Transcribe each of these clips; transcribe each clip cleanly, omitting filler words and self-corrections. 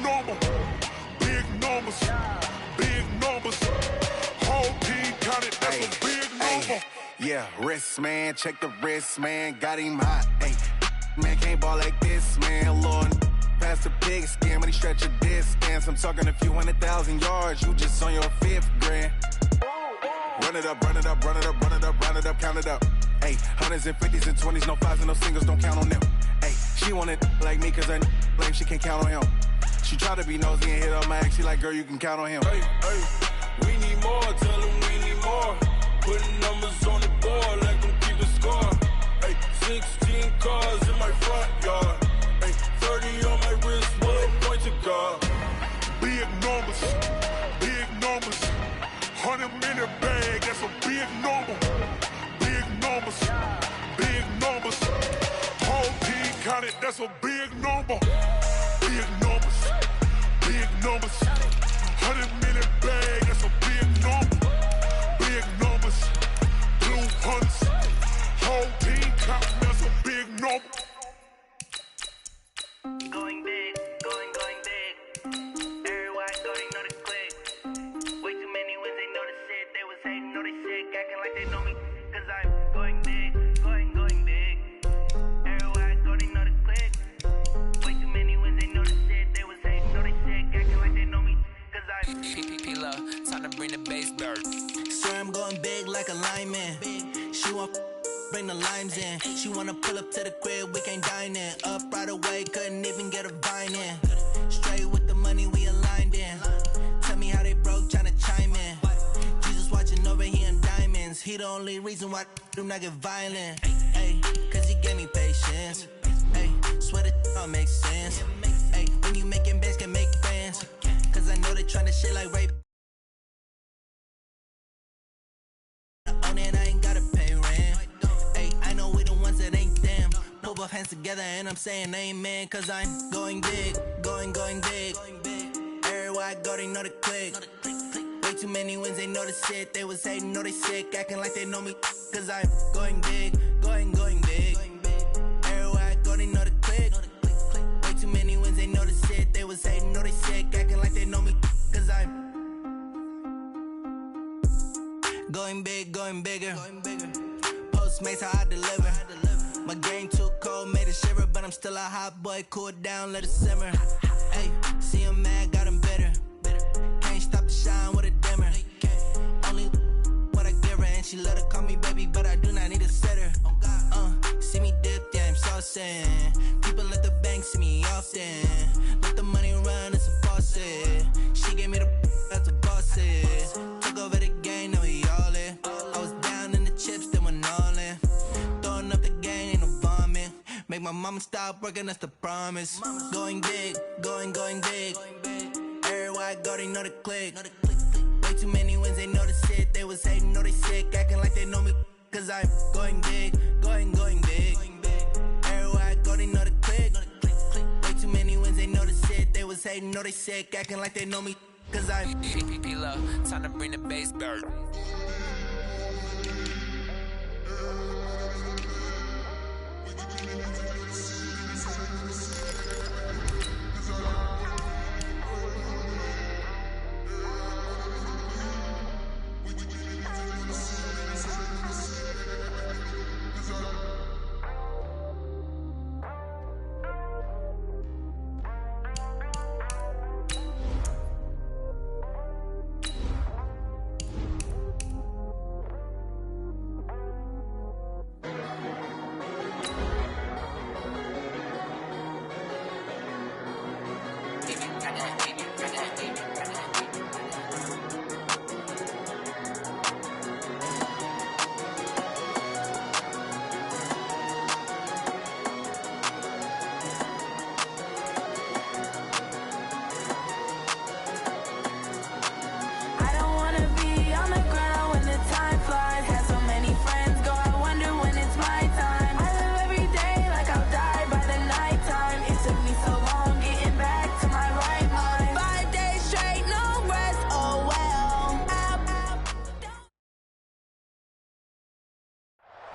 number. Big numbers. Big numbers. Whole team counted, that's a big number. Yeah, wrist, man. Check the wrist, man. Got him hot. Ay, man, can't ball like this, man. Lord, past the pig skin when he stretch a distance. I'm talking a few 100,000 yards. You just on your 5th grand. Run it up, run it up, run it up, run it up, run it up, count it up. Ayy, hundreds and 50s and 20s, no 5s and no singles, don't count on them. Ayy, she want it like me cause her lame, she can't count on him. She try to be nosy and hit up my ex, she like, girl, you can count on him. Hey, we need more, tell them we need more. Putting numbers on the board, let them keep the score. Hey, 16 cars in my front yard. Hey, 30 on my wrist, bullet point to God. Big numbers, big numbers. 100-minute bag, that's a big number. Big numbers, big numbers. Whole team counted, that's a big number. Big numbers, big numbers. 100-minute bag, that's a big number. Big numbers, blue hunts. Whole team counting, that's a big number. Going big, going big. Everywhere I go, they know the click. Way too many wins, they know the shit. They was hating, know they sick, acting like they know me. Cause I'm going big, going big. Everywhere I go, they know the click. Way too many wins, they know the shit. They was hating, know they sick, acting like they know me. Cause I'm PPP, time to bring the bass dirt. Swear I'm going big like a lineman. She want bring the limes in. She wanna pull up to the crib, we can't dine in. Up right away, couldn't even get a vine in. Straight with the money, we aligned in. Tell me how they broke, tryna chime in. Jesus watching over here in diamonds. He the only reason why do not get violent. Ay, cause he gave me patience. Ay, swear that all makes sense. Ay, when you making bands, can make friends. Cause I know they tryna shit like rape. On it, I ain't gotta pay rent. Ay, I know we the ones that ain't them. Put both hands together and I'm saying amen. Cause I'm going big, going big. Everywhere I go, they know the click. Way too many wins, they know the shit. They was hating, know they sick, acting like they know me. Cause I'm going big, going big. Everywhere I go, they know the click. Way too many wins, they know the shit. They was hating, know they sick, acting like they know me. Cause I'm going big, going bigger. Postmates, how I deliver. My game too cold, made it shiver. But I'm still a hot boy, cool down, let it simmer. Hey, see him mad, got him bitter. Can't stop the shine with a dimmer. Only what I give her, and she let her call me baby, but I do not need a sitter. See me dip, yeah, I'm saucing. People at the bank see me often. Let the money run, it's a faucet. She gave me the that's a boss is. Took over the game, now we all in. I was down in the chips, then went all in. Throwing up the game, ain't no vomit. Make my mama stop working, that's the promise. Going big, going big. Everywhere I go, they know the click. Way too many wins, they know the shit. They was hating, know they sick, acting like they know me. Cause I'm going big, going big. Everywhere I go, they know the click. Way too many wins, they know the shit. They was hating, know they sick, acting like they know me. Cause I'm PPP, time to bring the bass dirt.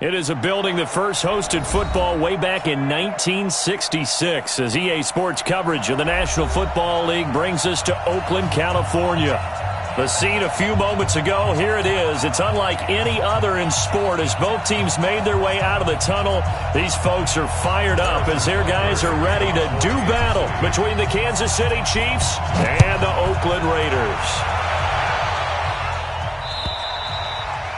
It is a building that first hosted football way back in 1966 as EA Sports coverage of the National Football League brings us to Oakland, California. The scene a few moments ago, here it is. It's unlike any other in sport as both teams made their way out of the tunnel. These folks are fired up as their guys are ready to do battle between the Kansas City Chiefs and the Oakland Raiders.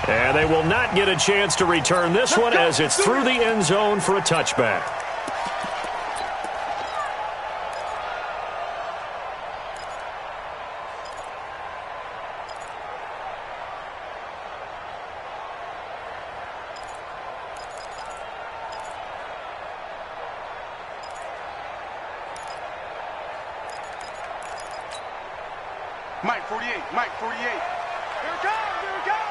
And they will not get a chance to return this one as it's through the end zone for a touchback. Mike 48, Mike 48. Here it comes, here it comes.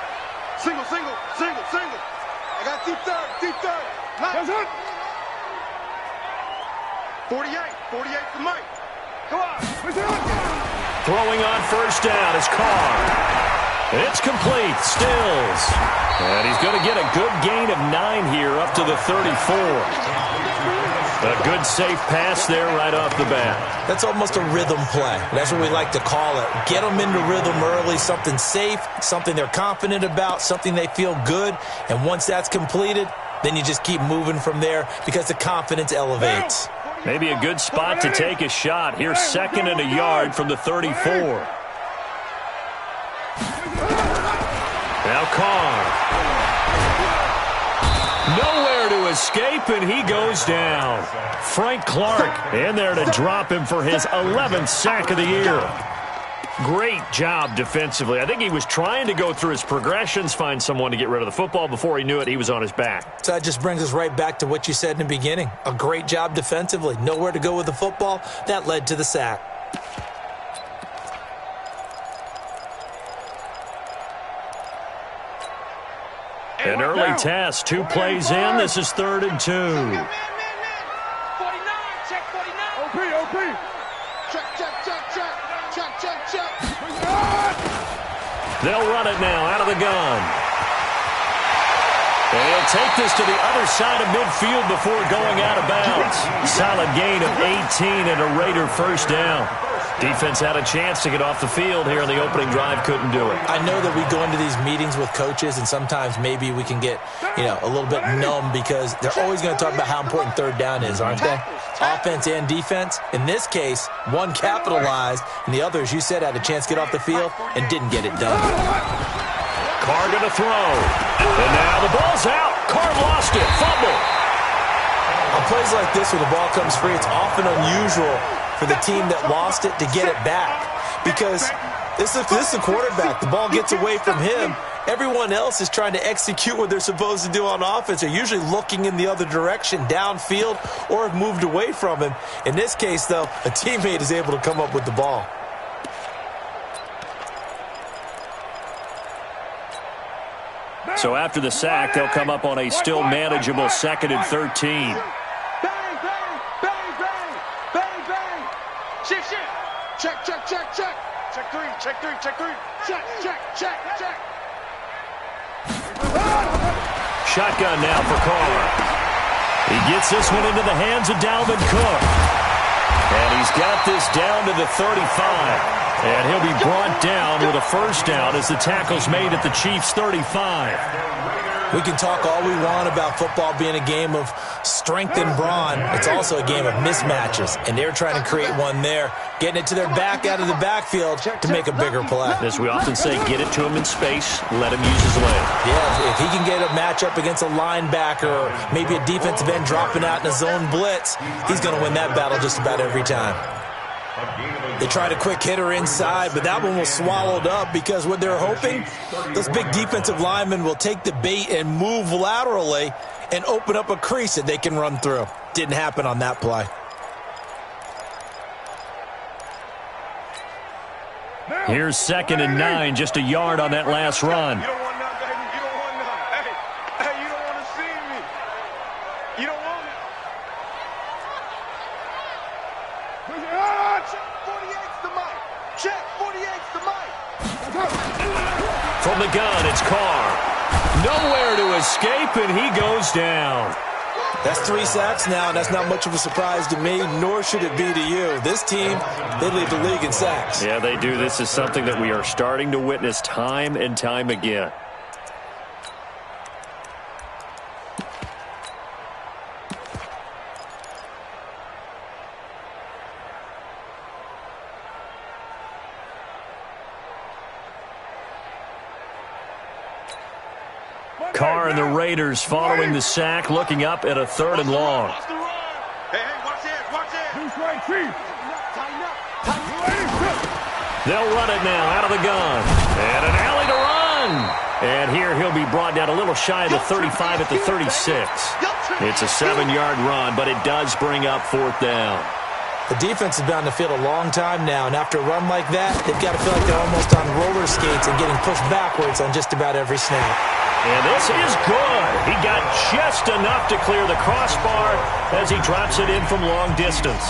Single, single, single, single. I got deep third, deep third. That's it. 48, 48 to Mike. Come on. Throwing on first down is Carr. It's complete, Stills. And he's going to get a good gain of 9 here up to the 34. A good safe pass there right off the bat. That's almost a rhythm play. That's what we like to call it. Get them into rhythm early, something safe, something they're confident about, something they feel good. And once that's completed, then you just keep moving from there because the confidence elevates. Maybe a good spot to take a shot. Here's 2nd and a yard from the 34. Now Carr. Nowhere to escape, and he goes down. Frank Clark in there to drop him for his 11th sack of the year. Great job defensively. I think he was trying to go through his progressions, find someone to get rid of the football. Before he knew it, he was on his back. So that just brings us right back to what you said in the beginning. A great job defensively. Nowhere to go with the football. That led to the sack. An early test, 2 plays in. This is 3rd and 2. 49, check 49. OP. Check, check, check, check. Check, check, check. They'll run it now out of the gun. And he'll take this to the other side of midfield before going out of bounds. Solid gain of 18 and a Raider first down. Defense had a chance to get off the field here in the opening drive, couldn't do it. I know that we go into these meetings with coaches, and sometimes maybe we can get, a little bit numb because they're always going to talk about how important 3rd down is, aren't they? Offense and defense. In this case, one capitalized, and the other, as you said, had a chance to get off the field and didn't get it done. Carr going to throw. And now the ball's out. Carr lost it. Fumble. On plays like this, when the ball comes free, it's often unusual for the team that lost it to get it back because this is the quarterback. The ball gets away from him. Everyone else is trying to execute what they're supposed to do on offense. They're usually looking in the other direction, downfield, or have moved away from him. In this case, though, a teammate is able to come up with the ball. So after the sack, they'll come up on a still manageable 2nd and 13. Check, check, check, check. Check 3, check 3, check 3. Check, check, check, check. Shotgun now for Carr. He gets this one into the hands of Dalvin Cook. And he's got this down to the 35. And he'll be brought down with a first down as the tackle's made at the Chiefs' 35. We can talk all we want about football being a game of strength and brawn. It's also a game of mismatches, and they're trying to create one there, getting it to their back out of the backfield to make a bigger play. As we often say, get it to him in space, let him use his leg. Yeah, if he can get a matchup against a linebacker or maybe a defensive end dropping out in a zone blitz, he's going to win that battle just about every time. They tried a quick hitter inside, but that one was swallowed up because what they're hoping, those big defensive linemen will take the bait and move laterally and open up a crease that they can run through. Didn't happen on that play. Here's 2nd and 9, just a yard on that last run. You don't want none, baby. You don't want none. Hey, you don't want to see me. You don't want it. Check 48's the mic. Check 48's the mic. From the gun, it's Carr. Nowhere to escape, and he goes down. That's 3 sacks now, and that's not much of a surprise to me, nor should it be to you. This team, they lead the league in sacks. Yeah, they do. This is something that we are starting to witness time and time again. Carr and the Raiders following the sack, looking up at a 3rd and long. Hey, watch it, watch it. They'll run it now out of the gun. And an alley to run. And here he'll be brought down a little shy of the 35 at the 36. It's a 7-yard run, but it does bring up 4th down. The defense has been on the field a long time now, and after a run like that, they've got to feel like they're almost on roller skates and getting pushed backwards on just about every snap. And this is good. He got just enough to clear the crossbar as he drops it in from long distance.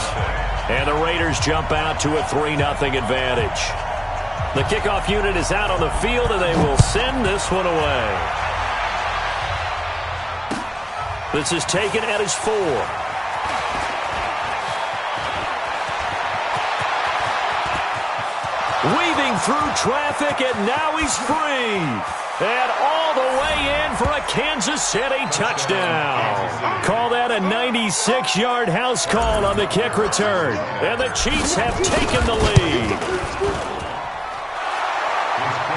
And the Raiders jump out to a 3-0 advantage. The kickoff unit is out on the field, and they will send this one away. This is taken at his 4. Weaving through traffic, and now he's free. And all the way in for a Kansas City touchdown. Call that a 96-yard house call on the kick return. And the Chiefs have taken the lead.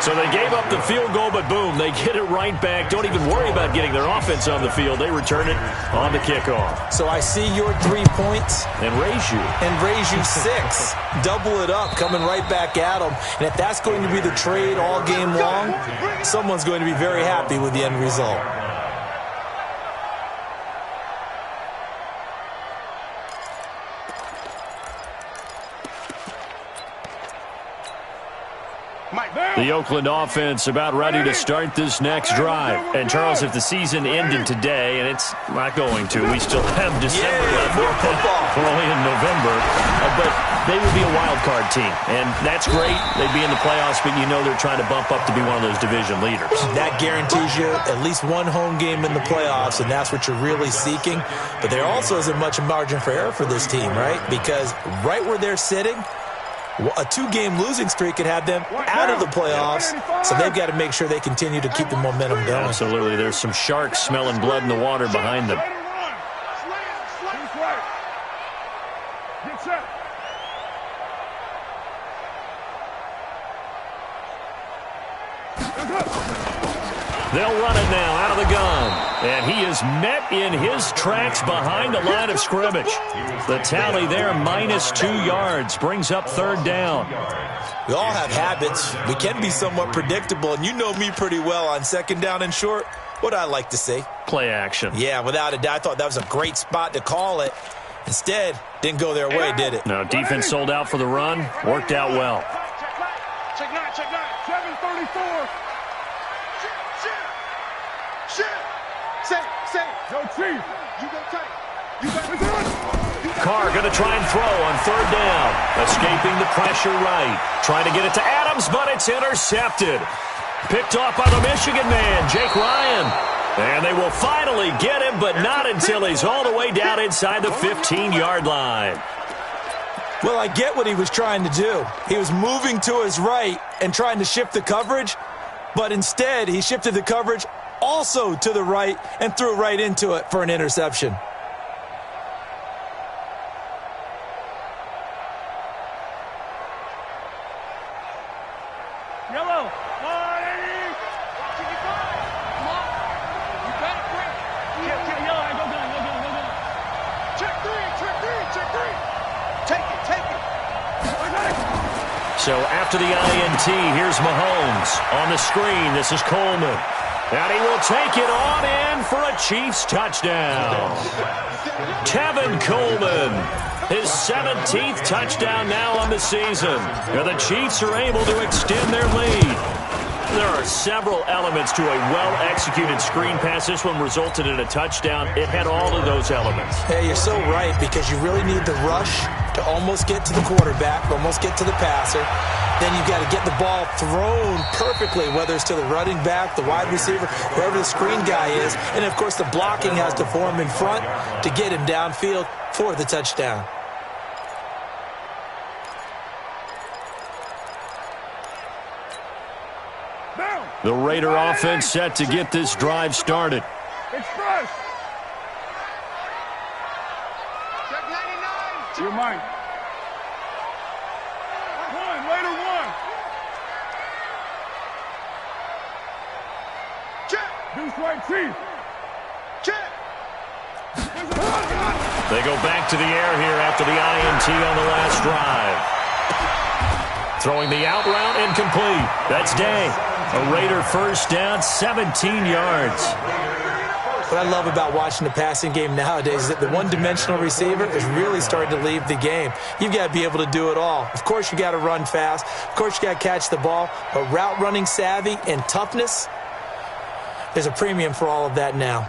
So they gave up the field goal, but boom, they get it right back. Don't even worry about getting their offense on the field. They return it on the kickoff. So I see your 3 points. And raise you 6. Double it up, coming right back at them. And if that's going to be the trade all game long, someone's going to be very happy with the end result. The Oakland offense about ready to start this next drive. And, Charles, if the season ended today, and it's not going to, we still have December left. We're only in November. But they would be a wild card team. And that's great. They'd be in the playoffs, but you know they're trying to bump up to be one of those division leaders. That guarantees you at least one home game in the playoffs, and that's what you're really seeking. But there also isn't much margin for error for this team, right? Because right where they're sitting, a 2-game losing streak could have them out of the playoffs, so they've got to make sure they continue to keep the momentum going. Absolutely. There's some sharks smelling blood in the water behind them. They'll run it now out of the gun. And he is met in his tracks behind the line of scrimmage. The tally there, -2 yards, brings up 3rd down. We all have habits. We can be somewhat predictable, and you know me pretty well on 2nd down and short. What I like to see? Play action. Yeah, without a doubt. I thought that was a great spot to call it. Instead, didn't go their way, did it? No, defense sold out for the run. Worked out well. Check 9, 734. Say, yo, Chief, you go tight. You got Carr going to try and throw on 3rd down. Escaping the pressure right. Trying to get it to Adams, but it's intercepted. Picked off by the Michigan man, Jake Ryan. And they will finally get him, but not until he's all the way down inside the 15-yard line. Well, I get what he was trying to do. He was moving to his right and trying to shift the coverage, but instead he shifted the coverage also to the right and threw right into it for an interception. Yellow. So after the INT, here's Mahomes. On the screen, this is Coleman. And he will take it on in for a Chiefs touchdown. Tevin Coleman, his 17th touchdown now on the season. And the Chiefs are able to extend their lead. There are several elements to a well-executed screen pass. This one resulted in a touchdown. It had all of those elements. Hey, you're so right, because you really need the rush to almost get to the quarterback, almost get to the passer. Then you've got to get the ball thrown perfectly, whether it's to the running back, the wide receiver, wherever the screen guy is. And, of course, the blocking has to form in front to get him downfield for the touchdown. The Raider offense set to get this drive started. Express. Check 99. You're mine. Raider one. Check. Deuce right chief. Check. They go back to the air here after the INT on the last drive. Throwing the out route incomplete. That's Day. A Raider first down, 17 yards. What I love about watching the passing game nowadays is that the one-dimensional receiver is really starting to leave the game. You've got to be able to do it all. Of course, you got to run fast. Of course, you got to catch the ball. But route running savvy and toughness, there's a premium for all of that now.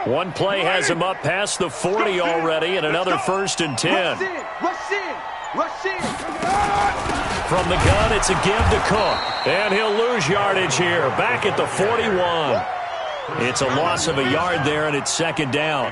One play has him up past the 40 already, and another 1st and 10. Rush in. Rush in. From the gun, it's a give to Cook. And he'll lose yardage here, back at the 41. It's a loss of a yard there, and it's 2nd down.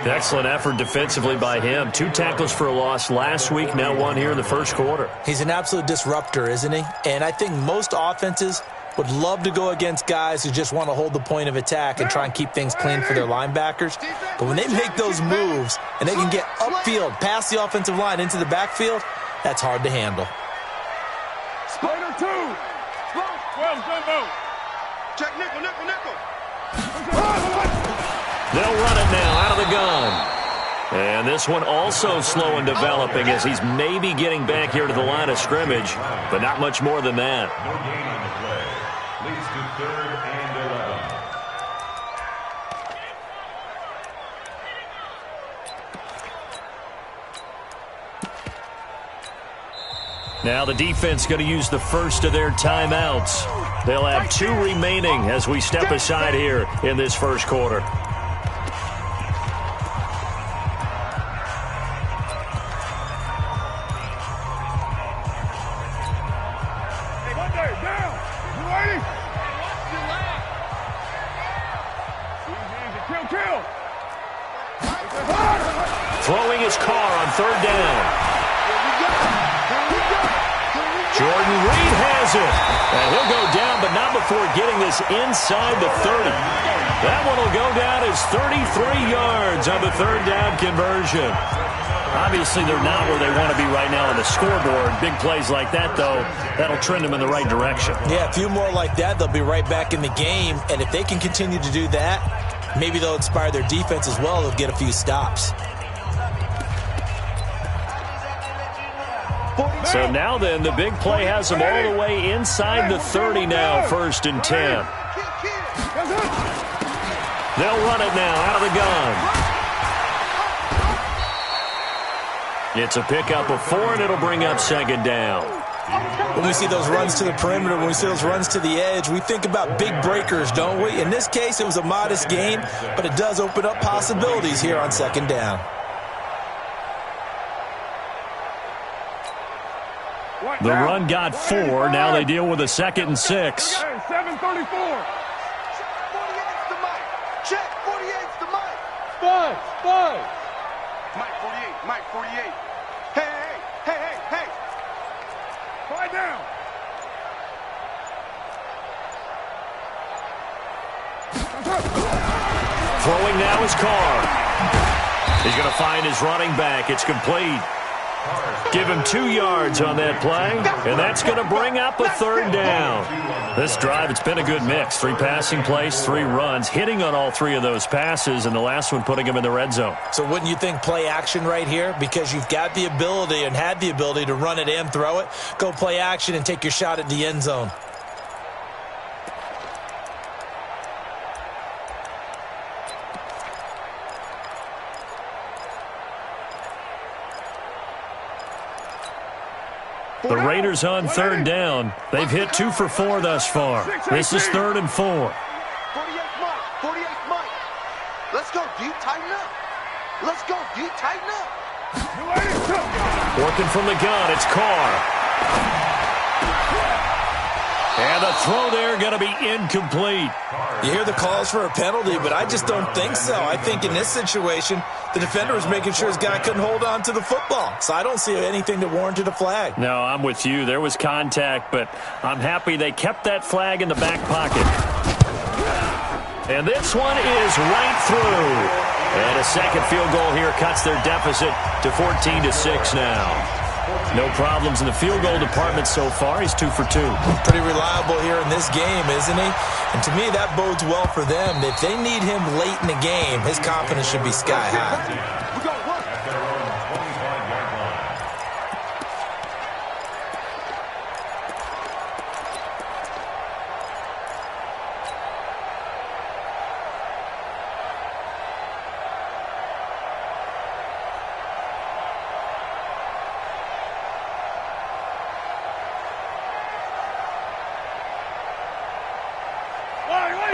Excellent effort defensively by him. 2 tackles for a loss last week, now 1 here in the first quarter. He's an absolute disruptor, isn't he? And I think most offenses would love to go against guys who just want to hold the point of attack and try and keep things clean for their linebackers. But when they make those moves and they can get upfield, past the offensive line into the backfield, that's hard to handle. Spider 2. 12 jumbo. Check nickel. They'll run it now out of the gun. And this one also slow in developing as he's maybe getting back here to the line of scrimmage, but not much more than that. No gain on the play. Leads to 3rd and 11. Now the defense going to use the first of their timeouts. They'll have 2 remaining as we step aside here in this first quarter. Throwing his car on 3rd down. Jordan Reed has it. And he'll go down, but not before getting this inside the 30. That one will go down as 33 yards on the 3rd down conversion. Obviously, they're not where they want to be right now on the scoreboard. Big plays like that, though, that'll trend them in the right direction. Yeah, a few more like that, they'll be right back in the game. And if they can continue to do that, maybe they'll inspire their defense as well. They'll get a few stops. So now then, the big play has them all the way inside the 30 now, 1st and 10. They'll run it now out of the gun. It's a pickup of 4, and it'll bring up 2nd down. When we see those runs to the perimeter, when we see those runs to the edge, we think about big breakers, don't we? In this case, it was a modest gain, but it does open up possibilities here on 2nd down. The run got 4. Now they deal with a 2nd and 6. 734. Check 48's the Mike. 5. Mike 48. Mike 48. Hey. 5 down. Throwing now is Carr. He's going to find his running back. It's complete. Give him 2 yards on that play, and that's going to bring up a 3rd down. This drive, it's been a good mix. 3 passing plays, 3 runs, hitting on all 3 of those passes, and the last one putting him in the red zone. So wouldn't you think play action right here? Because you've got the ability and had the ability to run it and throw it. Go play action and take your shot at the end zone. The Raiders on third down. They've hit 2 for 4 thus far. This is 3rd and 4. 48 Mike. Let's go, D. Tighten up. Let's go, D. Tighten up. Working from the gun, it's Carr. And the throw there going to be incomplete. You hear the calls for a penalty, but I just don't think so. I think in this situation, the defender was making sure his guy couldn't hold on to the football. So I don't see anything that warranted a flag. No, I'm with you. There was contact, but I'm happy they kept that flag in the back pocket. And this one is right through. And a second field goal here cuts their deficit to 14-6 now. No problems in the field goal department so far. He's 2 for 2. Pretty reliable here in this game, isn't he? And to me, that bodes well for them. If they need him late in the game, his confidence should be sky high.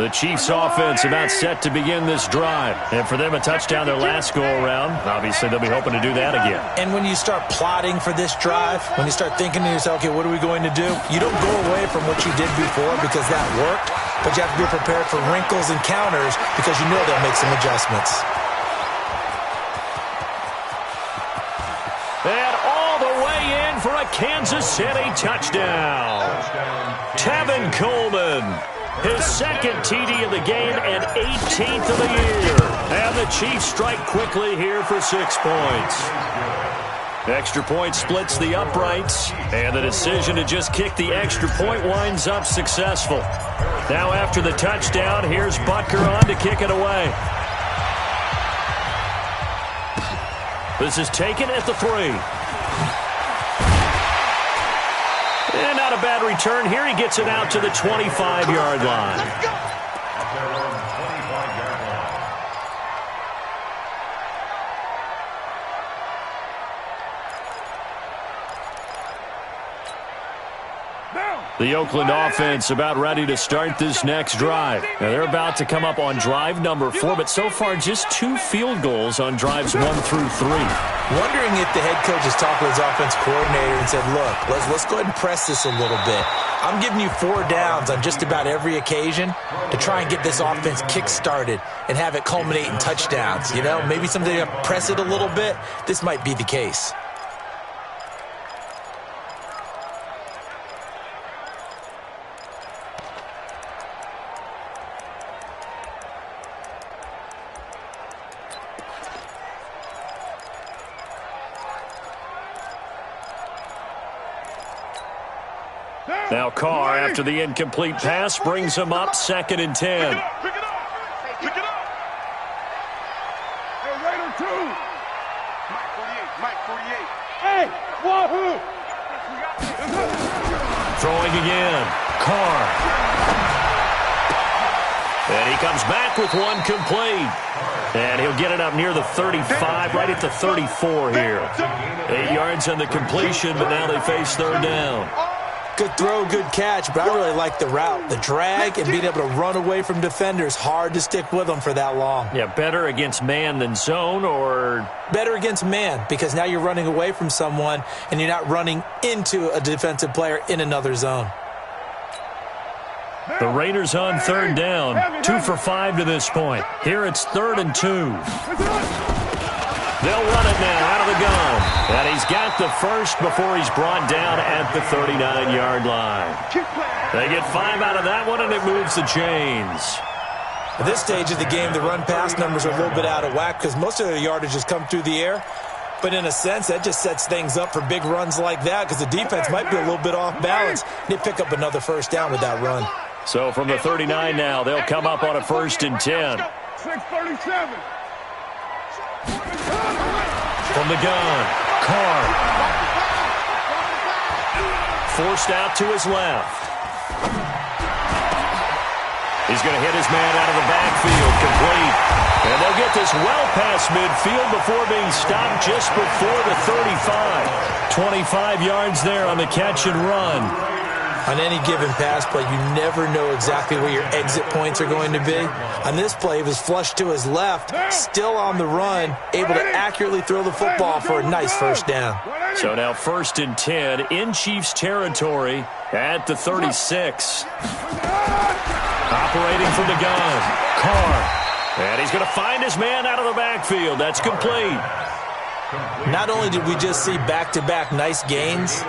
The Chiefs offense about set to begin this drive. And for them, a touchdown their last go-around. Obviously, they'll be hoping to do that again. And when you start plotting for this drive, when you start thinking to yourself, okay, what are we going to do? You don't go away from what you did before because that worked, but you have to be prepared for wrinkles and counters because you know they'll make some adjustments. And all the way in for a Kansas City touchdown. Tevin Coleman. His second TD of the game and 18th of the year. And the Chiefs strike quickly here for 6 points. Extra point splits the uprights, and the decision to just kick the extra point winds up successful. Now after the touchdown, here's Butker on to kick it away. This is taken at the 3. And not a bad return here. He gets it out to the 25-yard line. The Oakland offense about ready to start this next drive. Now they're about to come up on drive number 4, but so far just 2 field goals on drives 1 through 3. Wondering if the head coach has talked with his offense coordinator and said, look, let's go ahead and press this a little bit. I'm giving you 4 downs on just about every occasion to try and get this offense kick-started and have it culminate in touchdowns. You know, maybe someday you press it a little bit. This might be the case. Now Carr, after the incomplete pass, brings him up 2nd and 10. Pick it up. Pick it up. Hey, Raider 2. Mike 48. Hey, wahoo. Throwing again. Carr. And he comes back with one complete. And he'll get it up near the 35, right at the 34 here. 8 yards on the completion, but now they face 3rd down. Good throw, good catch, but I really like the route. The drag and being able to run away from defenders, hard to stick with them for that long. Yeah, better against man than zone, or? Better against man, because now you're running away from someone and you're not running into a defensive player in another zone. The Raiders on 3rd down, 2 for 5 to this point. Here it's 3rd and 2. They'll run it now out of the gun. And he's got the first before he's brought down at the 39-yard line. They get 5 out of that one, and it moves the chains. At this stage of the game, the run-pass numbers are a little bit out of whack because most of their yardage has come through the air. But in a sense, that just sets things up for big runs like that because the defense might be a little bit off balance. They pick up another first down with that run. So from the 39 now, they'll come up on a 1st and 10. 6:37. From the gun, Carr. Forced out to his left. He's going to hit his man out of the backfield, complete. And they'll get this well past midfield before being stopped just before the 35. 25 yards there on the catch and run. On any given pass play, you never know exactly where your exit points are going to be. On this play, he was flushed to his left, still on the run, able to accurately throw the football for a nice first down. So now 1st and 10 in Chiefs territory at the 36. Operating from the gun, Carr. And he's going to find his man out of the backfield. That's complete. Not only did we just see back-to-back nice gains,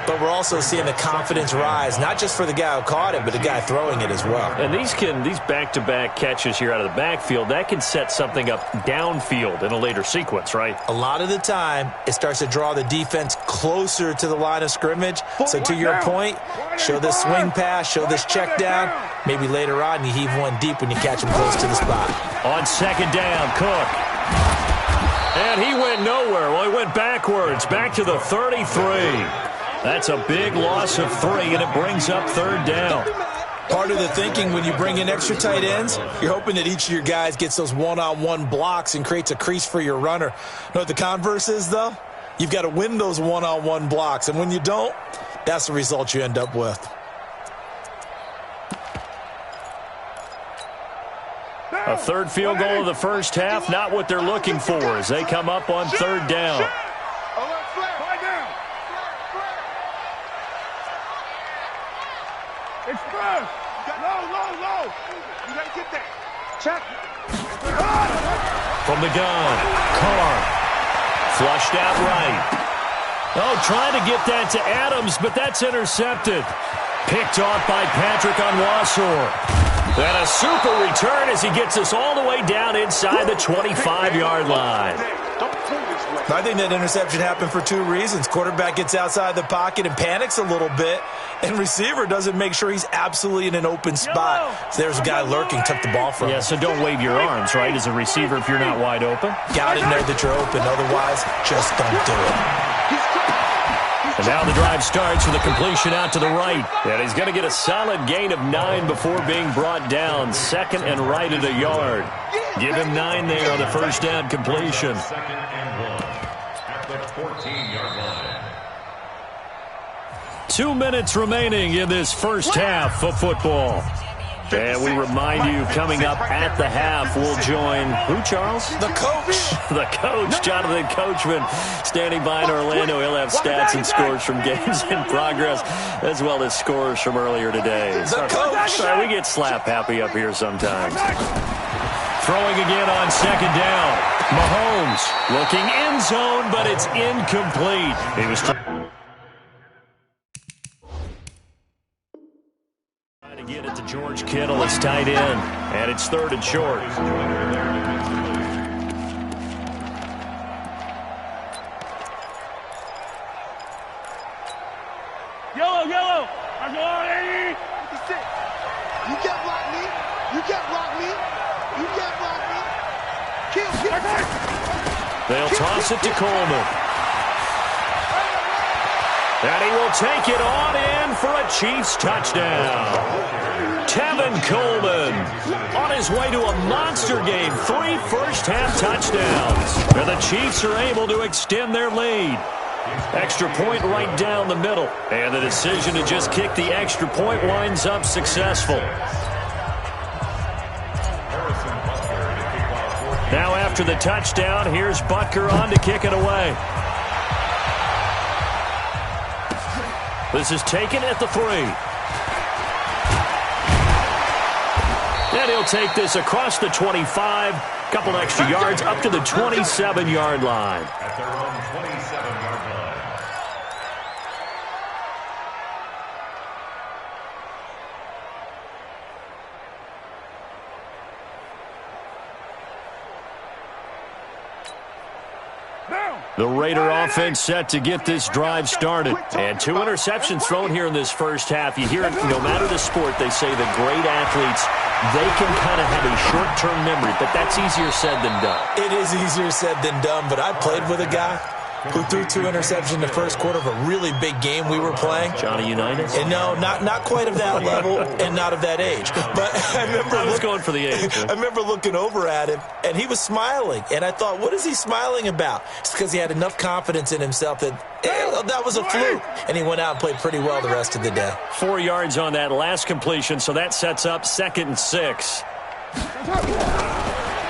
but we're also seeing the confidence rise, not just for the guy who caught it, but the guy throwing it as well. And these back-to-back catches here out of the backfield, that can set something up downfield in a later sequence, right? A lot of the time, it starts to draw the defense closer to the line of scrimmage. So to your point, show this swing pass, show this check down. Maybe later on, you heave one deep when you catch him close to the spot. On 2nd down, Cook. And he went nowhere. Well, he went backwards, back to the 33. That's a big loss of 3, and it brings up 3rd down. Part of the thinking when you bring in extra tight ends, you're hoping that each of your guys gets those one-on-one blocks and creates a crease for your runner. You know what the converse is, though? You've got to win those one-on-one blocks, and when you don't, that's the result you end up with. A 3rd field goal of the first half, not what they're looking for as they come up on 3rd down. Express! Low! You gotta get that. Check. From the gun, Carr. Flushed out right. Oh, trying to get that to Adams, but that's intercepted. Picked off by Patrick Onwuasor. And a super return as he gets us all the way down inside the 25-yard line. I think that interception happened for 2 reasons. Quarterback gets outside the pocket and panics a little bit, and receiver doesn't make sure he's absolutely in an open spot. So there's a guy lurking, took the ball from him. Yeah, so don't wave your arms, right, as a receiver if you're not wide open. Got to know that you're open. Otherwise, just don't do it. And now the drive starts with a completion out to the right. And he's going to get a solid gain of 9 before being brought down. 2nd and right at a yard. Give him 9 there on the first down completion. 2nd and 1 at the 14-yard line. 2 minutes remaining in this first half of football. And we remind you, coming up at the half, we'll join who, Charles? The coach. The coach, Jonathan Coachman, standing by in Orlando. He'll have stats and scores from games in progress, as well as scores from earlier today. The coach. Sorry, we get slap happy up here sometimes. Throwing again on 2nd down. Mahomes looking end zone, but it's incomplete. He was trying to get it to George Kittle as tight end, and it's 3rd and short. Yellow. I'm going. You can't block me. You can't block me. You can't block me. Kill. They'll toss it to Coleman. And he will take it on in for a Chiefs touchdown. Tevin Coleman on his way to a monster game. 3 first-half touchdowns. And the Chiefs are able to extend their lead. Extra point right down the middle. And the decision to just kick the extra point winds up successful. Now after the touchdown, here's Butker on to kick it away. This is taken at the 3. And he'll take this across the 25. Couple extra yards up to the 27-yard line. At their own 27-yard line. The Raider offense set to get this drive started. And 2 interceptions thrown here in this first half. You hear it, no matter the sport, they say the great athletes, they can kind of have a short-term memory, but that's easier said than done. It is easier said than done, but I played with a guy who threw 2 interceptions in the first quarter of a really big game we were playing. Johnny Unitas? And no, not quite of that level and not of that age. But I was going for the age. I remember looking over at him, and he was smiling. And I thought, what is he smiling about? It's because he had enough confidence in himself that that was a fluke. And he went out and played pretty well the rest of the day. 4 yards on that last completion, so that sets up 2nd and 6.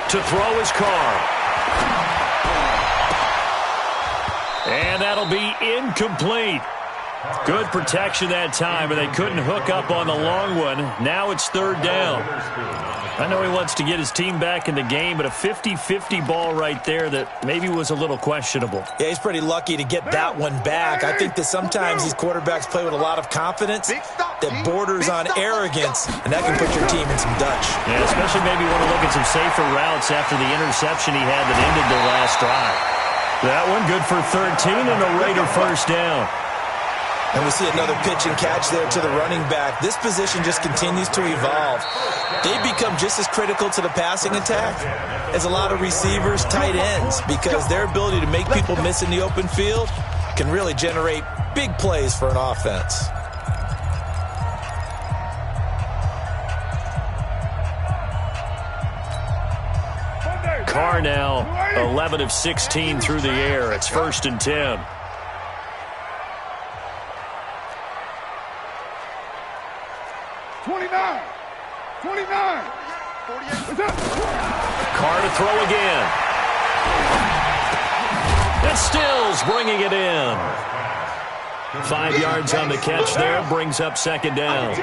To throw his Carr. And that'll be incomplete. Good protection that time, but they couldn't hook up on the long one. Now it's 3rd down. I know he wants to get his team back in the game, but a 50-50 ball right there that maybe was a little questionable. Yeah, he's pretty lucky to get that one back. I think that sometimes these quarterbacks play with a lot of confidence that borders on arrogance, and that can put your team in some Dutch. Yeah, especially maybe want to look at some safer routes after the interception he had that ended their last drive. That one good for 13 and a Raider 1st down. And we see another pitch and catch there to the running back. This position just continues to evolve. They become just as critical to the passing attack as a lot of receivers, tight ends, because their ability to make people miss in the open field can really generate big plays for an offense. Carr now 11 of 16 through the air. It's 1st and 10. Carr to throw again. And Stills bringing it in. 5 yards on the catch there, brings up 2nd down.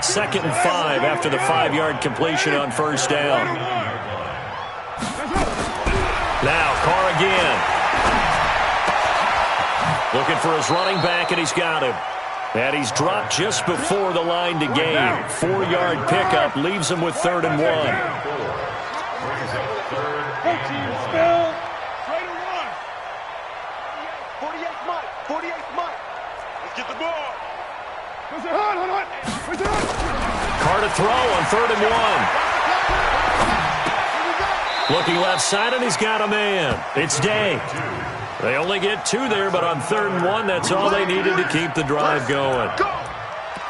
2nd and 5 after the 5-yard completion on 1st down. Now Carr again. Looking for his running back, and he's got him. And he's dropped just before the line to gain. 4-yard pickup leaves him with 3rd and 1. Carr to throw on 3rd and 1. Looking left side, and he's got a man. It's Day. They only get 2 there, but on 3rd and 1, that's all they needed to keep the drive going.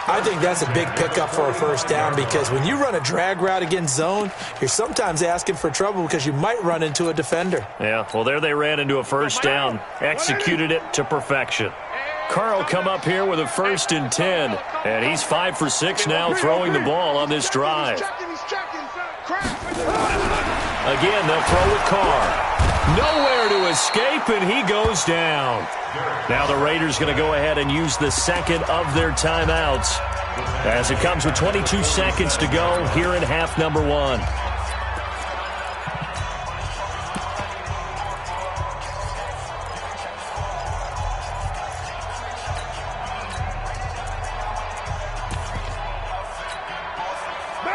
I think that's a big pickup for a 1st down, because when you run a drag route against zone, you're sometimes asking for trouble because you might run into a defender. Yeah, well, there they ran into a 1st down. Executed it to perfection. Carr will come up here with a 1st and 10, and he's 5 for 6 now throwing the ball on this drive. Again, they'll throw with Carr. Nowhere to escape, and he goes down. Now the Raiders going to go ahead and use the 2nd of their timeouts as it comes with 22 seconds to go here in half number 1.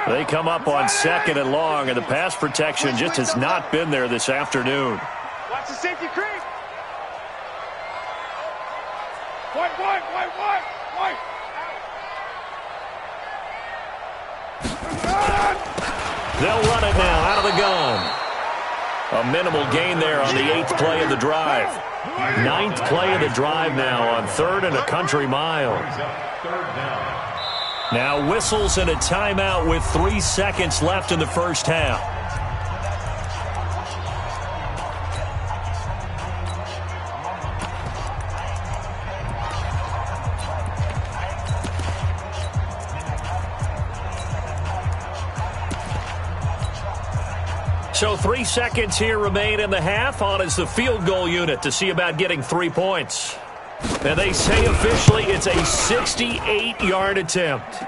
They come up on 2nd and long, and the pass protection just has not been there this afternoon. Watch the safety creep. White. They'll run it now out of the gun. A minimal gain there on the 8th play of the drive. 9th play of the drive now on 3rd and a country mile. Now whistles and a timeout with 3 seconds left in the 1st half. So 3 seconds here remain in the half. On is the field goal unit to see about getting 3 points. And they say officially it's a 68-yard attempt.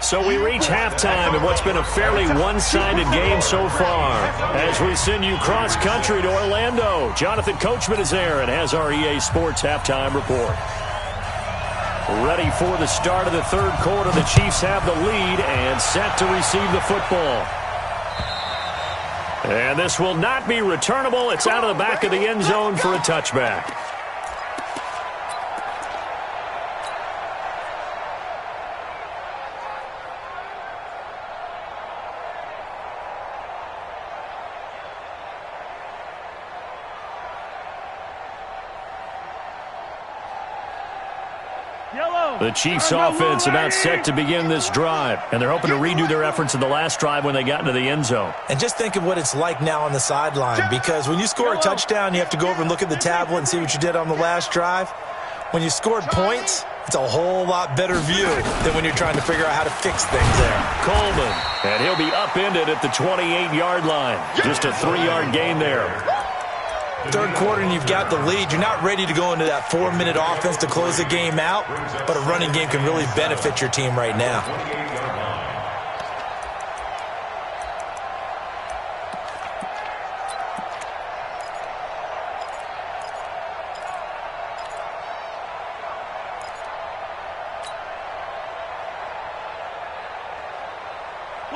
So we reach halftime in what's been a fairly one-sided game so far. As we send you cross-country to Orlando, Jonathan Coachman is there and has our EA Sports halftime report. Ready for the start of the 3rd quarter. The Chiefs have the lead and set to receive the football. And this will not be returnable. It's out of the back of the end zone for a touchback. The Chiefs offense about set to begin this drive, and they're hoping to redo their efforts in the last drive when they got into the end zone. And just think of what it's like now on the sideline, because when you score a touchdown, you have to go over and look at the tablet and see what you did on the last drive. When you scored points, it's a whole lot better view than when you're trying to figure out how to fix things there. Coleman, and he'll be upended at the 28-yard line. Just a 3-yard gain there. Third quarter and you've got the lead. You're not ready to go into that 4-minute offense to close the game out, but a running game can really benefit your team right now.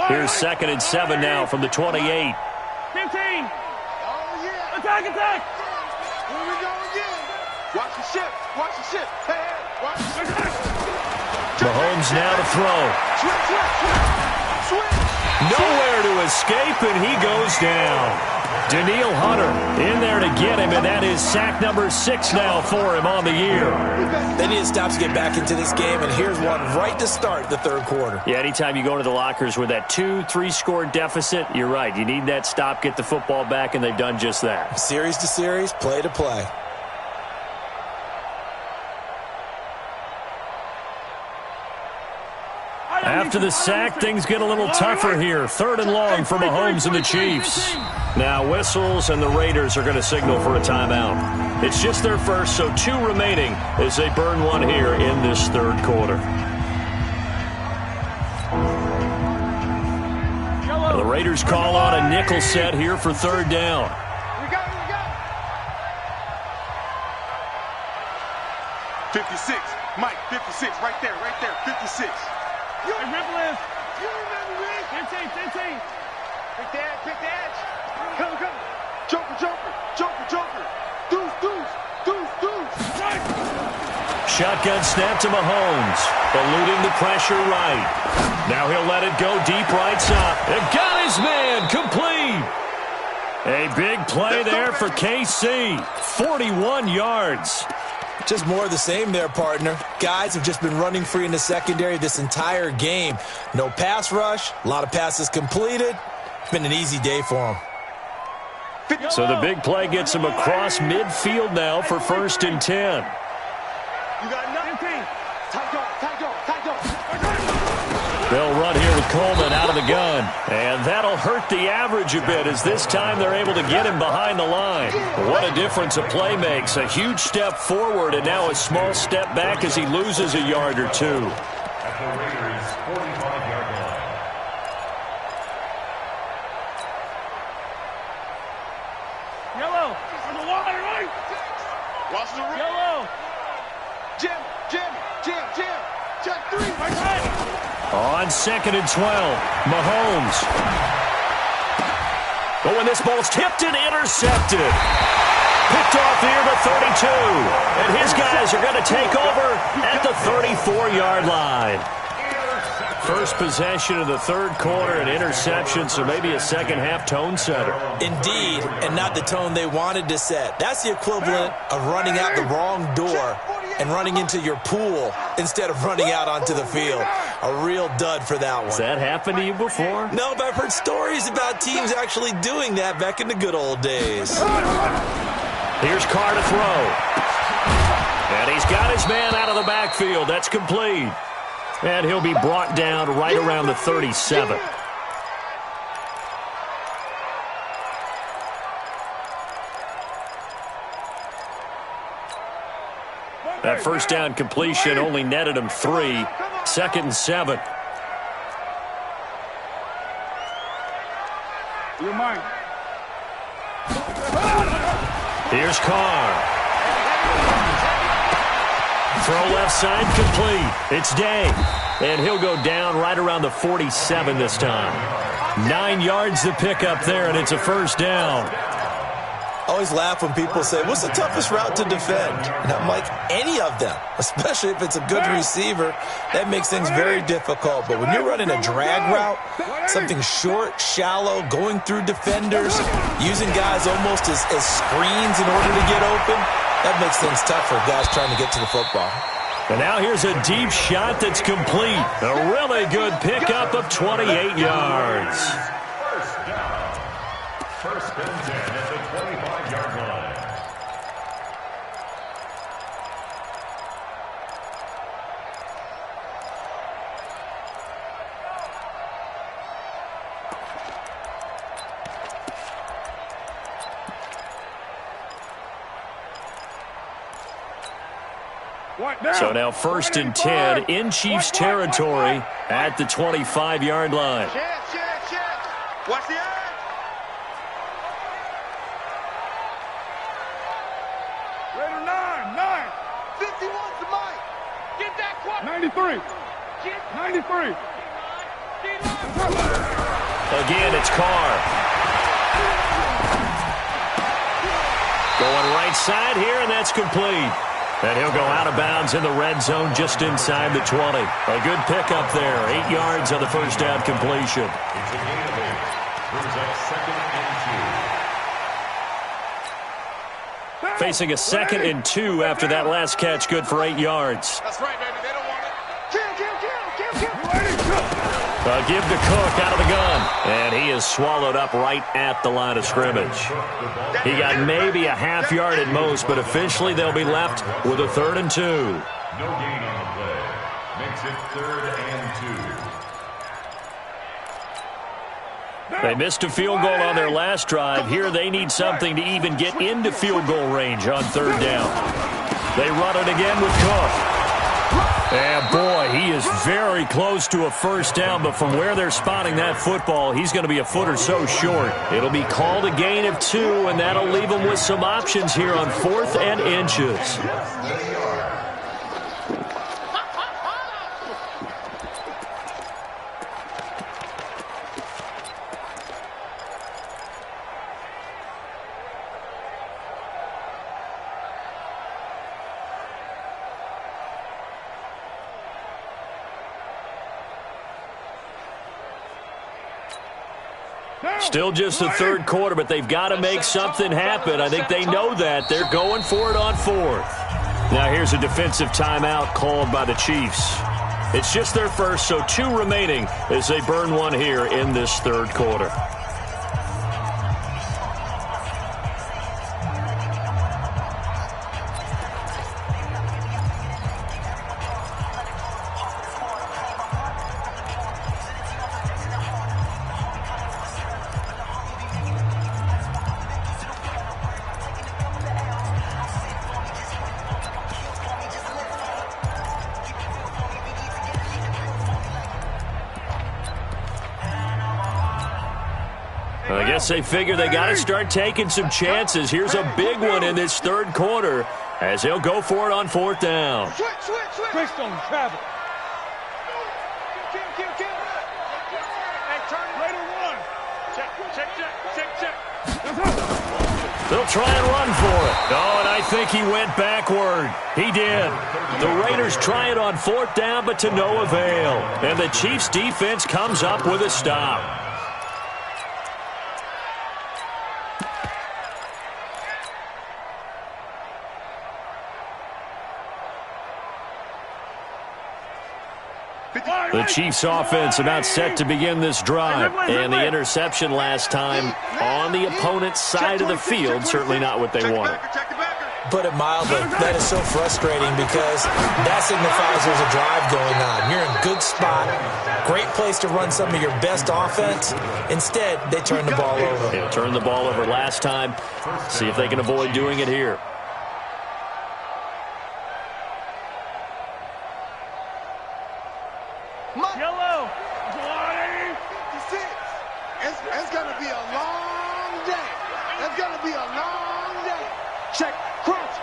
Here's 2nd and 7 now from the 28. 15. Attack, attack. Here we go again. Watch the ship. Watch the ship. Hey, watch the ship. Mahomes now to throw. Switch. Nowhere to escape, and he goes down. Daniil Hunter in there to get him, and that is sack number 6 now for him on the year. They need to stop to get back into this game, and here's one right to start the third quarter. Yeah, anytime you go into the lockers with that 2-3 score deficit, you're right. You need that stop, get the football back, and they've done just that. Series to series, play to play. After the sack, things get a little tougher here. 3rd and long for Mahomes and the Chiefs. Now whistles, and the Raiders are going to signal for a timeout. It's just their first, so 2 remaining as they burn one here in this third quarter. The Raiders call on a nickel set here for 3rd down. We got. 56. Mike, 56. Right there. 56. You remember this? You remember this? 15. Pick the edge. Come. Joker. Deuce. Shotgun snap to Mahomes. Eluding the pressure right. Now he'll let it go deep right side. And got his man complete. A big play there for KC. 41 yards. Just more of the same there, partner. Guys have just been running free in the secondary this entire game. No pass rush, a lot of passes completed. It's been an easy day for them. So the big play gets him across midfield now for 1st and 10. You got 19. Tight go. They'll run here with Coleman out of the gun. And that'll hurt the average a bit as this time they're able to get him behind the line. What a difference a play makes. A huge step forward and now a small step back as he loses a yard or 2. At the Raiders' 45-yard line. Yellow. On the line, right? Watch the road. Yellow. Jim. Check 3. On 2nd and 12, Mahomes. Oh, and this ball's tipped and intercepted. Picked off near the 32. And his guys are going to take over at the 34-yard line. First possession of the third quarter, an interception, so maybe a second-half tone setter. Indeed, and not the tone they wanted to set. That's the equivalent of running out the wrong door and running into your pool instead of running out onto the field. A real dud for that one. Has that happened to you before? No, but I've heard stories about teams actually doing that back in the good old days. Here's Carr to throw. And he's got his man out of the backfield. That's complete. And he'll be brought down right around the 37. That first down completion only netted him 3. 2nd and 7. You're mine. Here's Carr. Throw left side complete. It's Day. And he'll go down right around the 47 this time. 9 yards to pick up there, and it's a first down. I always laugh when people say, what's the toughest route to defend? And I'm like, any of them, especially if it's a good receiver. That makes things very difficult. But when you're running a drag route, something short, shallow, going through defenders, using guys almost as screens in order to get open, that makes things tough for guys trying to get to the football. And now here's a deep shot that's complete. A really good pickup of 28 yards. First down. First and 10 at the 25-yard line. So now first and 10 in Chiefs territory at the 25-yard line. Watch the edge. Raider 9. 51's the mic. Get that quad. 93. 93. Again, it's Carr. Going right side here, and that's complete. And he'll go out of bounds in the red zone just inside the 20. A good pickup there. 8 yards on the first down completion. It's a gain of 8. Brings up second and 2. Facing a second and 2 after that last catch. Good for 8 yards. That's right, baby. They don't want it. Kill. Give to Cook out of the gun. And he is swallowed up right at the line of scrimmage. He got maybe a half yard at most, but officially they'll be left with a 3rd and 2. No gain on the play. Makes it 3rd and 2. They missed a field goal on their last drive. Here they need something to even get into field goal range on 3rd down. They run it again with Cook. And boy, he is very close to a first down, but from where they're spotting that football, he's going to be a foot or so short. It'll be called a gain of 2, and that'll leave them with some options here on 4th and inches. Still just the 3rd quarter, but they've got to make something happen. I think they know that. They're going for it on 4th. Now here's a defensive timeout called by the Chiefs. It's just their first, so 2 remaining as they burn one here in this 3rd quarter. I guess they figure they got to start taking some chances. Here's a big one in this 3rd quarter as they'll go for it on 4th down. Switch. Greystone, travel. Kill. Hey, turn Raider 1. Check. They'll try and run for it. Oh, and I think he went backward. He did. The Raiders try it on 4th down, but to no avail. And the Chiefs' defense comes up with a stop. The Chiefs' offense about set to begin this drive. And the interception last time on the opponent's side of the field, certainly not what they wanted. Put it mildly, that is so frustrating because that signifies there's a drive going on. You're in a good spot, great place to run some of your best offense. Instead, they turn the ball over. They turned the ball over last time. See if they can avoid doing it here. Yellow. 56. It's going to be a long day. It's going to be a long day. Check. Crunch.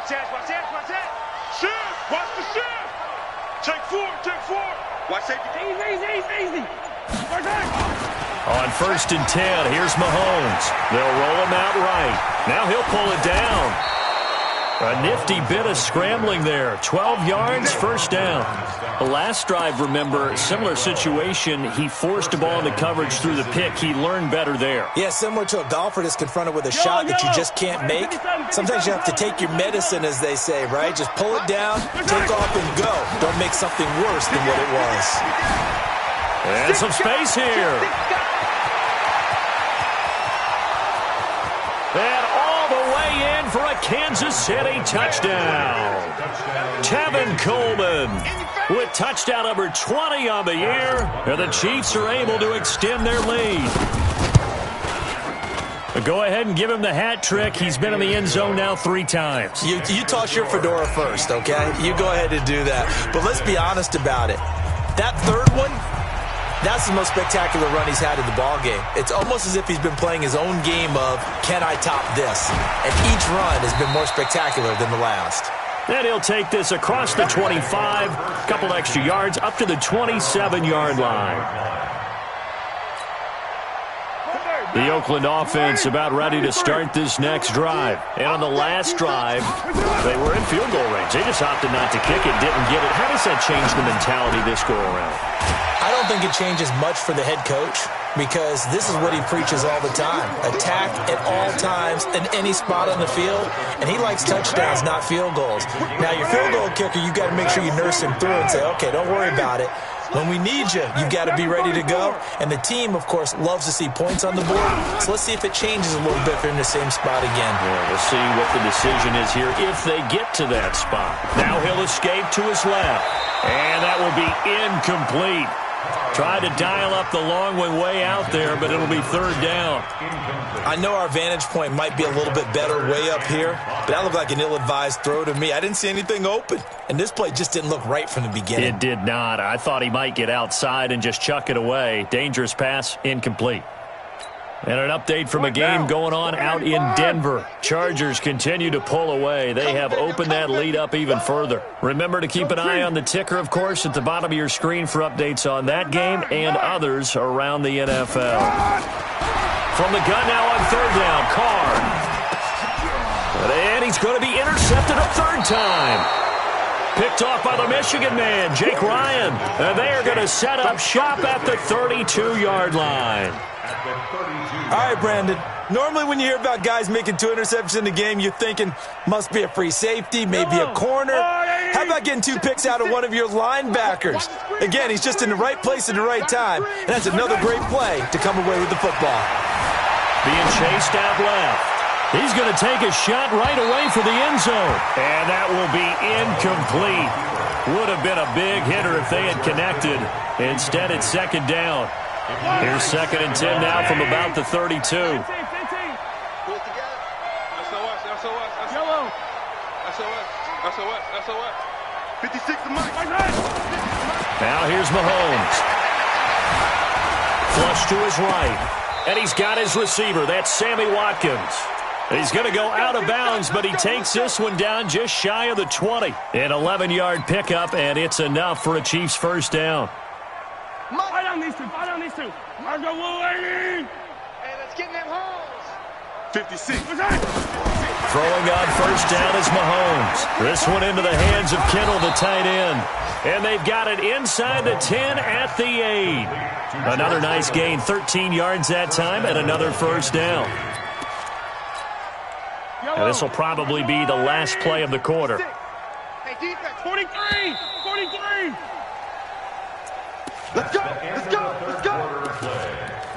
Watch that. Shift. Watch the shift. Take four. Watch safety. Easy. On 1st and 10, here's Mahomes. They'll roll him out right. Now he'll pull it down. A nifty bit of scrambling there. 12 yards, first down. The last drive, remember, similar situation. He forced a ball into coverage through the pick. He learned better there. Yeah, similar to a golfer that's confronted with a shot that you just can't make. Sometimes you have to take your medicine, as they say, right? Just pull it down, take off, and go. Don't make something worse than what it was. And some space here. And all the way in for a Kansas City touchdown. Tevin Coleman with touchdown number 20 on the year. And the Chiefs are able to extend their lead. Go ahead and give him the hat trick. He's been in the end zone now 3 times. You toss your fedora first, okay? You go ahead and do that. But let's be honest about it. That third one, that's the most spectacular run he's had in the ballgame. It's almost as if he's been playing his own game of, can I top this? And each run has been more spectacular than the last. And he'll take this across the 25, a couple extra yards, up to the 27-yard line. The Oakland offense about ready to start this next drive. And on the last drive, they were in field goal range. They just opted not to kick it, didn't get it. How does that change the mentality this go-around? I don't think it changes much for the head coach because this is what he preaches all the time. Attack at all times in any spot on the field, and he likes touchdowns, not field goals. Now, your field goal kicker, you got to make sure you nurse him through and say, okay, don't worry about it. When we need you, you've got to be ready to go. And the team, of course, loves to see points on the board. So let's see if it changes a little bit if they're in the same spot again. Yeah, we'll see what the decision is here if they get to that spot. Now he'll escape to his left. And that will be incomplete. Tried to dial up the long one way out there, but it'll be third down. I know our vantage point might be a little bit better way up here, but that looked like an ill-advised throw to me. I didn't see anything open, and this play just didn't look right from the beginning. It did not. I thought he might get outside and just chuck it away. Dangerous pass, incomplete. And an update from a game going on out in Denver. Chargers continue to pull away. They have opened that lead up even further. Remember to keep an eye on the ticker, of course, at the bottom of your screen for updates on that game and others around the NFL. From the gun now on third down, Carr. And he's going to be intercepted a third time. Picked off by the Michigan man, Jake Ryan. And they are going to set up shop at the 32-yard line. All right, Brandon. Normally when you hear about guys making 2 interceptions in the game, you're thinking must be a free safety, maybe a corner. How about getting 2 picks out of one of your linebackers? Again, he's just in the right place at the right time, and that's another great play to come away with the football. Being chased out left. He's going to take a shot right away for the end zone. And that will be incomplete. Would have been a big hitter if they had connected. Instead, it's second down. Here's 2nd and 10 now from about the 32. Now here's Mahomes. Flush to his right. And he's got his receiver. That's Sammy Watkins. He's going to go out of bounds, but he takes this one down just shy of the 20. An 11-yard pickup, and it's enough for a Chiefs first down. Fight on these two. Marco Willie. Hey, let's get in them holes. 56. Throwing on first down is Mahomes. This one into the hands of Kittle, the tight end. And they've got it inside the 10 at the 8. Another nice gain, 13 yards that time, and another first down. And this will probably be the last play of the quarter. Hey, defense, 43. Let's go.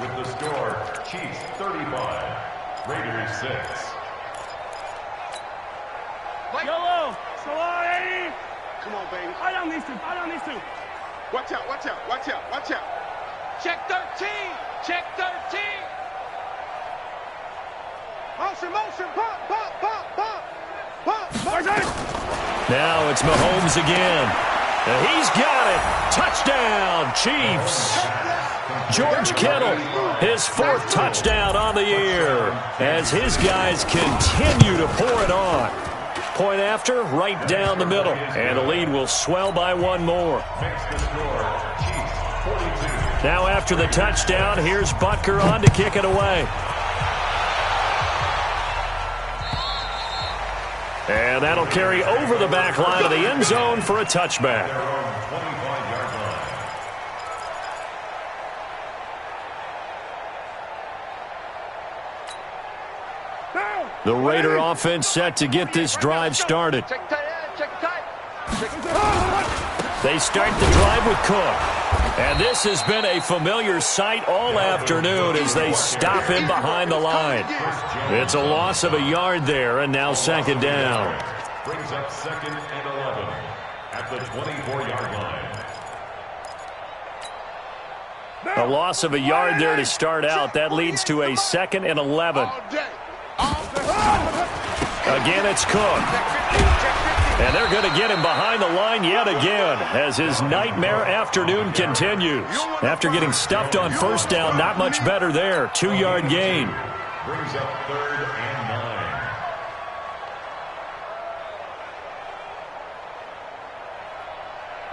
With the score, Chiefs 35, Raiders 6. Yellow. Come on, baby. Fight on these two. Watch out. Check 13. Motion. Pop. Now it's Mahomes again. And he's got it. Touchdown, Chiefs. George Kittle, his 4th touchdown on the year as his guys continue to pour it on. Point after, right down the middle. And the lead will swell by 1 more. Now after the touchdown, here's Butker on to kick it away. And that'll carry over the back line of the end zone for a touchback. The Raider offense set to get this drive started. They start the drive with Cook. And this has been a familiar sight all afternoon as they stop him behind the line. It's a loss of a yard there, and now second down. Brings up 2nd and 11 at the 24-yard line. A loss of a yard there to start out. That leads to a 2nd and 11. Again, it's Cook. And they're going to get him behind the line yet again as his nightmare afternoon continues. After getting stuffed on first down, not much better there. 2-yard gain. Brings up 3rd and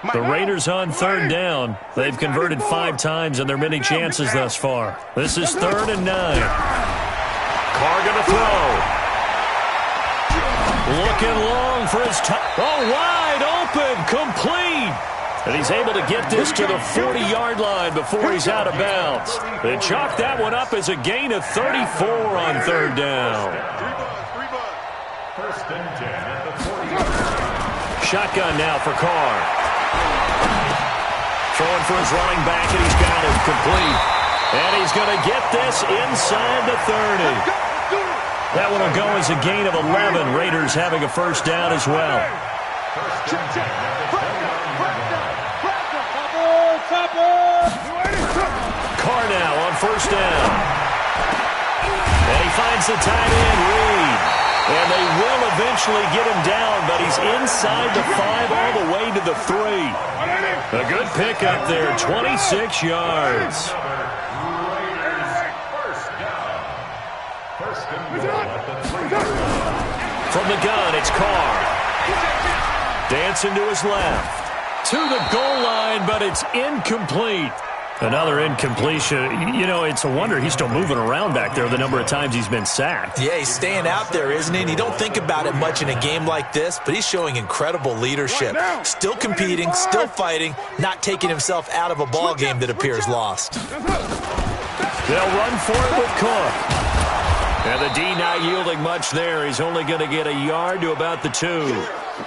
9. The Raiders on 3rd down. They've converted 5 times in their many chances thus far. This is 3rd and 9. Carr going to throw. Looking long for his touch. Oh, wide open, complete. And he's able to get this to the 40-yard line before he's out of bounds. They chalk that one up as a gain of 34 on 3rd down. 1st and 10 at the 40-yard line. Shotgun now for Carr. Throwing for his running back, and he's got it complete. And he's going to get this inside the 30. That one will go as a gain of 11. Raiders having a first down as well. Carr now on first down. And he finds the tight end, Reed. And they will eventually get him down, but he's inside the 5 all the way to the 3. A good pickup there, 26 yards. From the gun, it's Carr. Dancing to his left. To the goal line, but it's incomplete. Another incompletion. You know, it's a wonder he's still moving around back there the number of times he's been sacked. Yeah, he's staying out there, isn't he? And you don't think about it much in a game like this, but he's showing incredible leadership. Still competing, still fighting, not taking himself out of a ball game that appears lost. They'll run for it with Cook. And the D not yielding much there. He's only going to get a yard to about the 2.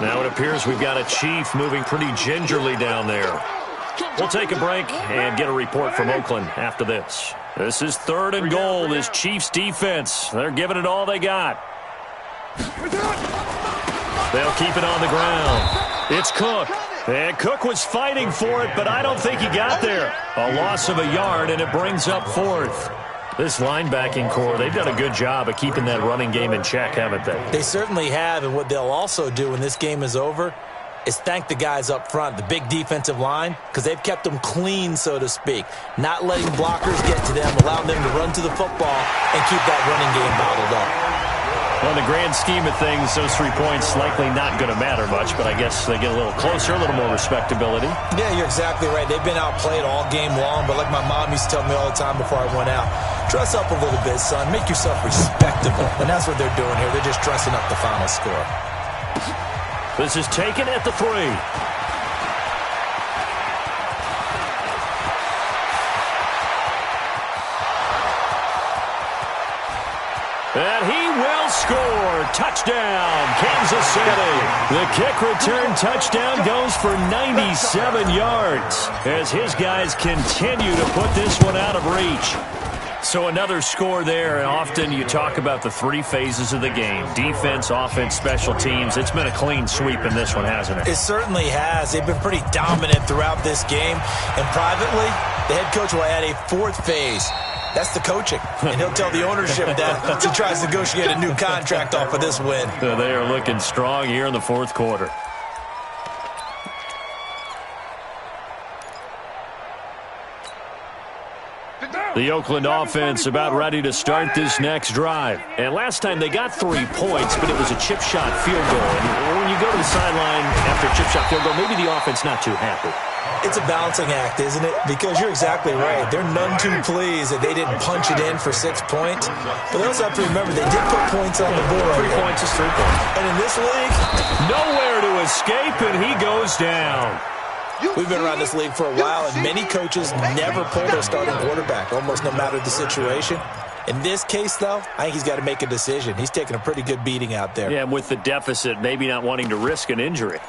Now it appears we've got a Chief moving pretty gingerly down there. We'll take a break and get a report from Oakland after this. This is 3rd and goal. This Chiefs defense, they're giving it all they got. They'll keep it on the ground. It's Cook. And Cook was fighting for it, but I don't think he got there. A loss of a yard, and it brings up 4th. This linebacking core, they've done a good job of keeping that running game in check, haven't they? They certainly have, and what they'll also do when this game is over is thank the guys up front, the big defensive line, because they've kept them clean, so to speak. Not letting blockers get to them, allowing them to run to the football and keep that running game bottled up. Well, in the grand scheme of things, those 3 points likely not going to matter much, but I guess they get a little closer, a little more respectability. Yeah, you're exactly right. They've been outplayed all game long, but like my mom used to tell me all the time before I went out, dress up a little bit, son. Make yourself respectable. And that's what they're doing here. They're just dressing up the final score. This is taken at the 3. And he will score. Touchdown, Kansas City. The kick return touchdown goes for 97 yards as his guys continue to put this one out of reach. So another score there, and often you talk about the 3 phases of the game. Defense, offense, special teams. It's been a clean sweep in this one, hasn't it? It certainly has. They've been pretty dominant throughout this game. And privately, the head coach will add a 4th phase. That's the coaching. And he'll tell the ownership that as he tries to negotiate a new contract off of this win. They are looking strong here in the 4th quarter. The Oakland offense about ready to start this next drive. And last time they got 3 points, but it was a chip shot field goal. And when you go to the sideline after a chip shot field goal, maybe the offense not too happy. It's a balancing act, isn't it? Because you're exactly right. They're none too pleased that they didn't punch it in for 6 points. But they also have to remember they did put points on the board. 3 points is 3 points. And in this league, nowhere to escape, and he goes down. We've been around this league for a while, and many coaches never pull their starting quarterback, almost no matter the situation. In this case, though, I think he's got to make a decision. He's taking a pretty good beating out there. Yeah, with the deficit, maybe not wanting to risk an injury.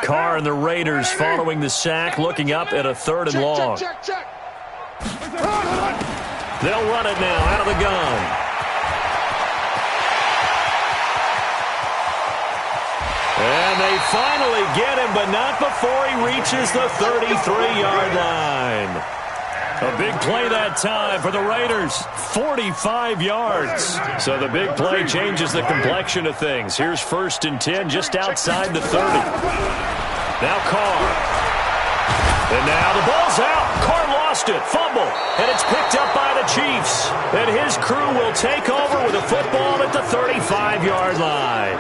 Carr and the Raiders following the sack, looking up at a 3rd and long. They'll run it now out of the gun. And they finally get him, but not before he reaches the 33-yard line. A big play that time for the Raiders, 45 yards. So the big play changes the complexion of things. Here's 1st and 10 just outside the 30. Now Carr. And now the ball's out. Carr lost it, fumble, and it's picked up by the Chiefs. And his crew will take over with a football at the 35-yard line.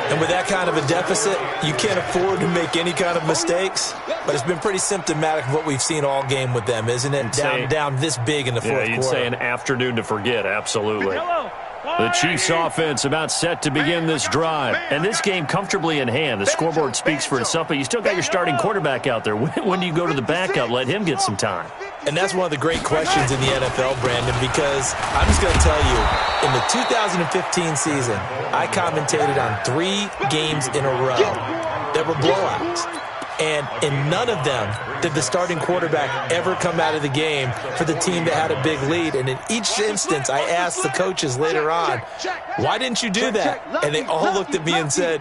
And with that kind of a deficit, you can't afford to make any kind of mistakes. But it's been pretty symptomatic of what we've seen all game with them, isn't it? Down this big in the fourth quarter. You'd say an afternoon to forget, absolutely. The Chiefs offense about set to begin this drive. And this game comfortably in hand. The scoreboard speaks for itself, but you still got your starting quarterback out there. When do you go to the backup? Let him get some time. And that's one of the great questions in the NFL, Brandon, because I'm just going to tell you, in the 2015 season, I commentated on 3 games in a row that were blowouts. And in none of them did the starting quarterback ever come out of the game for the team that had a big lead. And in each instance, I asked the coaches later on, why didn't you do that? And they all looked at me and said,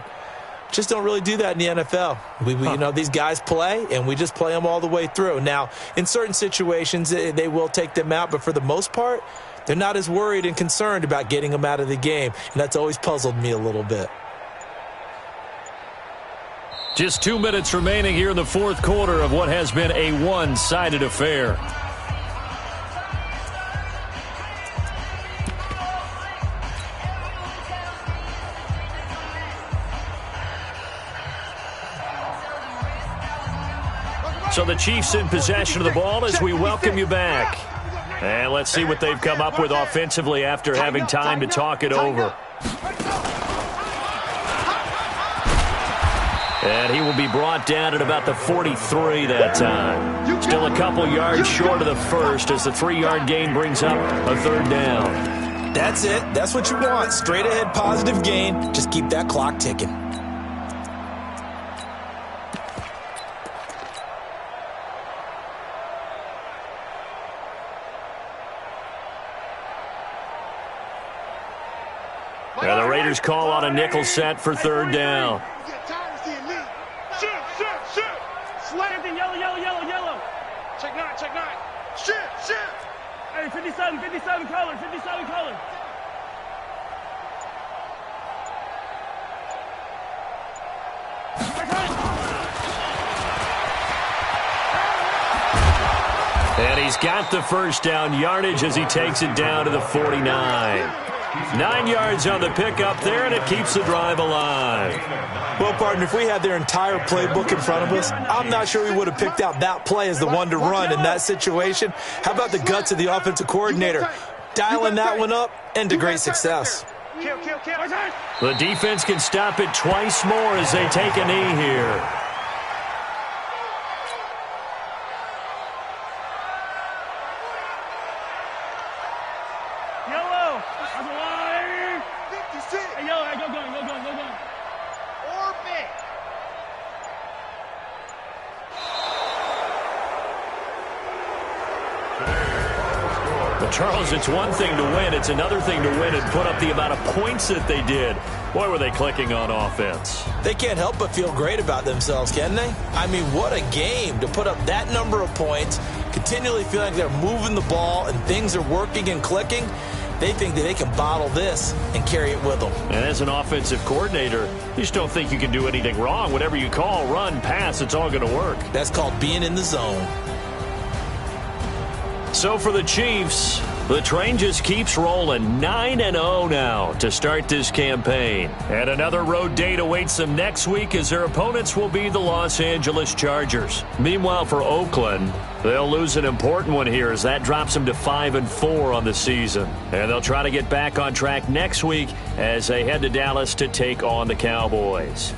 just don't really do that in the NFL. You know, these guys play, and we just play them all the way through. Now, in certain situations, they will take them out, but for the most part, they're not as worried and concerned about getting them out of the game. And that's always puzzled me a little bit. Just 2 minutes remaining here in the fourth quarter of what has been a one-sided affair. So the Chiefs in possession of the ball as we welcome you back. And let's see what they've come up with offensively after having time to talk it over. And he will be brought down at about the 43 that time. Still a couple yards short of the first as the 3-yard gain brings up a 3rd down. That's it. That's what you want. Straight ahead positive gain. Just keep that clock ticking. Now the Raiders call on a nickel set for 3rd down. Yellow. Check 9. Shit. Hey, 57 color. And he's got the 1st down yardage as he takes it down to the 49. 9 yards on the pickup there, and it keeps the drive alive. Well, partner, if we had their entire playbook in front of us, I'm not sure we would have picked out that play as the one to run in that situation. How about the guts of the offensive coordinator? Dialing that one up and to great success. The defense can stop it twice more as they take a knee here. Charles, it's one thing to win. It's another thing to win and put up the amount of points that they did. Boy, were they clicking on offense. They can't help but feel great about themselves, can they? I mean, what a game to put up that number of points, continually feeling like they're moving the ball and things are working and clicking. They think that they can bottle this and carry it with them. And as an offensive coordinator, you just don't think you can do anything wrong. Whatever you call, run, pass, it's all going to work. That's called being in the zone. So for the Chiefs, The train just keeps rolling, 9-0 now to start this campaign. And another road date awaits them next week as their opponents will be the Los Angeles Chargers. Meanwhile, for Oakland, they'll lose an important one here as that drops them to 5-4 on the season. And they'll try to get back on track next week as they head to Dallas to take on the Cowboys.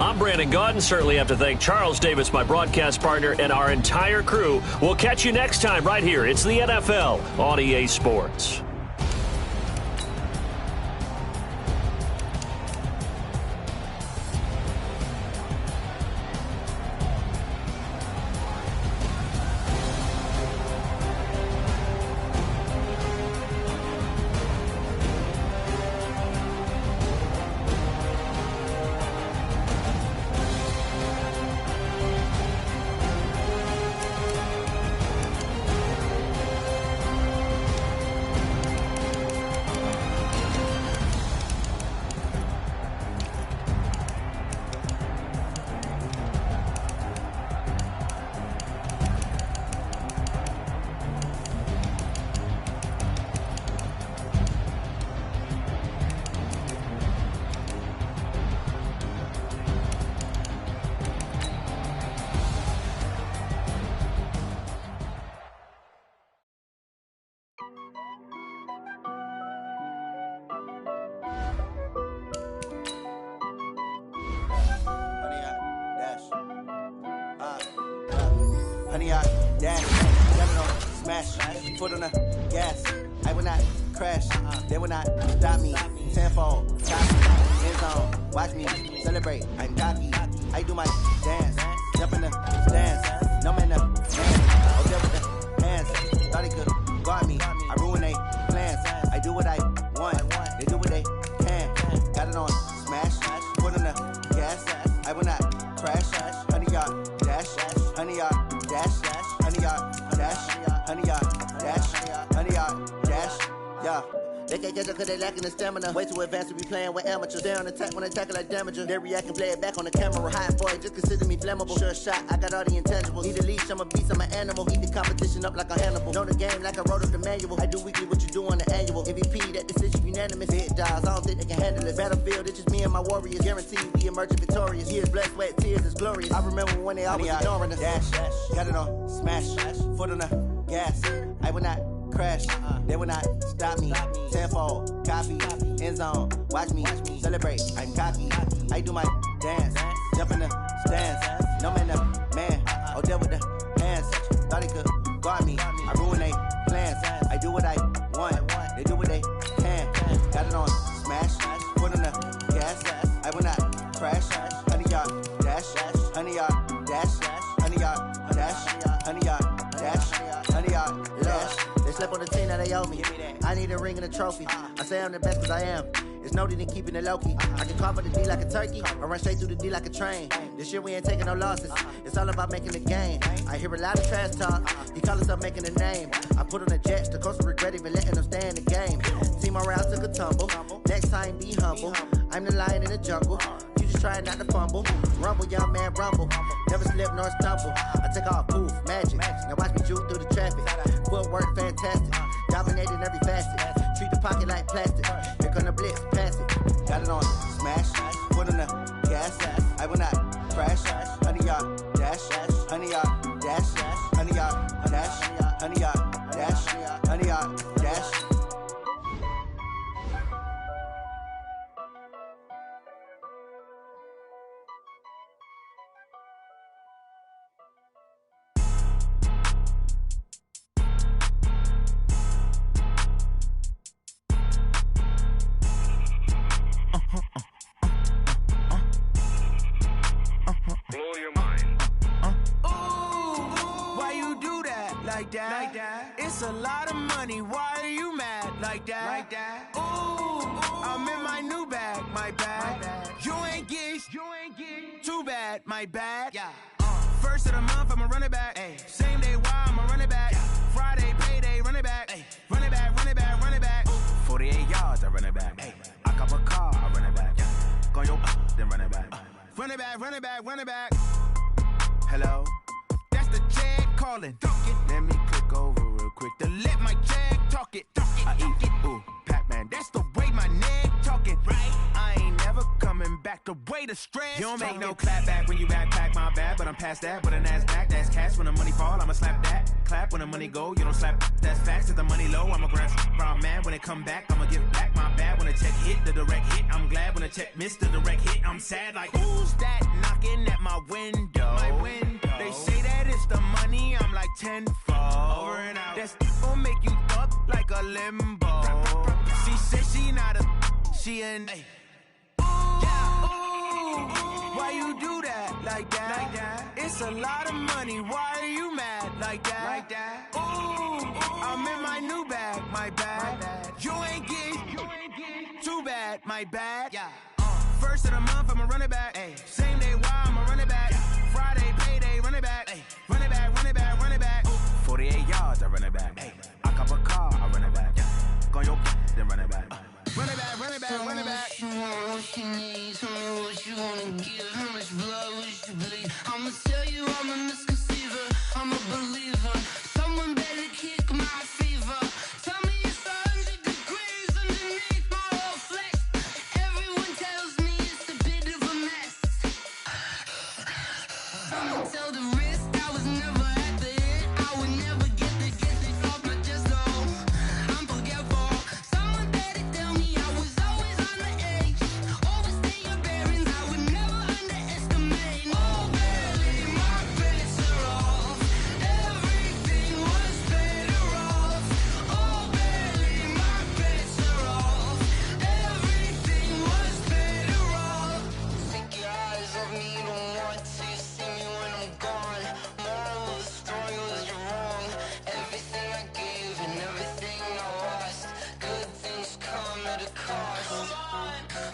I'm Brandon Gaudin. Certainly have to thank Charles Davis, my broadcast partner, and our entire crew. We'll catch you next time right here. It's the NFL on EA Sports. Honey, I dash, got it on, smash, foot on the gas. I will not crash, they will not stop me. Tenfold, stop me, end zone, watch me celebrate. I'm cocky, I do my dance, jump in the stands, no man up, dance. Oh, there with the hands, thought he could guard me. I ruin they plans, I do what I want, they do what they can. Got it on, smash, foot on the gas. I will not crash, honey, y'all dash, honey, y'all dash, honey, y'all dash, honey, y'all dash, honey, y'all dash, yeah. They can't catch up cause they lacking the stamina. Way too advanced to be playing with amateurs. They on attack when they tackle like damager. They react and play it back on the camera. Hot boy, just consider me flammable. Sure shot, I got all the intangibles. Need a leash, I'm a beast, I'm an animal. Eat the competition up like a Hannibal. Know the game like I wrote up the manual. I do weekly what you do on the annual. MVP, that decision unanimous. Hit dials, I don't think they can handle it. Battlefield, it's just me and my warriors. Guaranteed we emerging victorious. Years, blood, sweat, tears, is glorious. I remember when they always ignoring us. Dash, got it on, smash, foot on the gas. I will not crash, they will not stop me. Tenfold, copy, end zone, watch me celebrate. I'm cocky, I do my dance, jump in the stands. No man up, man, oh there with the hands. Thought he could guard me, I ruin they plans. I do what I want, they do what they can. Got it on, smash, foot on the gas. I will not crash, honey y'all dash, honey y'all dash, honey y'all dash, honey y'all dash, honey y'all dash. They slept on the team that they owe me. I need a ring and a trophy. I say I'm the best cause I am. It's no need in keeping it low-key. I can carve for the D like a turkey, or run straight through the D like a train. This year we ain't taking no losses. It's all about making the game. I hear a lot of trash talk. He call himself making a name. I put on the Jets. The coach regret even letting them stay in the game. Team morale took a tumble. Next time be humble. I'm the lion in the jungle. You just trying not to fumble. Rumble, young man, rumble. Never slip nor stumble. I take off, poof, magic. Now watch me juke through the traffic. Footwork fantastic. Dominating every facet. Treat the pocket like plastic. Here come the blitz, pass it. Got it on, smash. Foot on the gas. I will not crash. Honey, y'all dash. Honey, y'all dash. Honey, y'all dash. Honey, y'all dash. Honey, y'all dash. Like that. It's a lot of money. Why are you mad like that? Ooh, I'm in my new bag, my bag. You ain't get too bad, my bad. Yeah. First of the month, I'ma run it back. Ay. Same day, why I'ma run it back. Friday, payday, run it back. Ay. Run it back, run it back, run it back. 48 yards, I run it back. Ay. I cop a car, I run it back. Go your then run it back. Run it back, run it back, run it back. Hello, that's the Chad calling. Let me click over real quick to let my jag talk it. I eat it, ooh, Pac-Man, that's the way my neck talking. Right, I ain't never coming back the way the stress. You don't make no clap back when you backpack, my bad, but I'm past that. With a NASDAQ, that's cash. When the money fall, I'ma slap that. Clap when the money go, you don't slap. That's facts. If the money low, I'ma grab brown man. When it come back, I'ma give back my bad. When the check hit, the direct hit, I'm glad. When the check missed the direct hit, I'm sad. Like, who's that knocking at my window? They say that it's the money, I'm like tenfold. Over and out. That's gon' make you up like a limbo. She said she not a, she an. Ay. Why you do that like that? It's a lot of money. Why are you mad like that? Ooh, I'm in my new bag, my bad. You ain't get too bad, my bad. Yeah. First of the month, I'ma run it back. Ay. Same day, why I'ma run it back. Friday, payday, run it back. Ay. Run it back, run it back, run it back. 48 yards, I run it back. Ay. I cop a car, I run it back. Go on your then run it back. Run it back, run it back, run it back. What you want, what you need, tell me what you wanna give. How much blood would you bleed? I'ma tell you I'm a misconceiver, I'm a believer. Someone better kick my fever. Tell me it's 100 degrees underneath my whole flesh. Everyone tells me it's a bit of a mess. Someone tell the risk I was never at the end. I would never get this off my chest though. I'm forgetful. Someone better tell me I was always on the edge. Overstay your bearings, I would never underestimate. Oh, barely my bets are off. Everything was better off. Oh, barely my bets are off. Everything was better off. Take your eyes off me, don't want to see me when I'm gone. Moral of the story was you're wrong. Everything I gave and everything I lost. Good things come at a cost.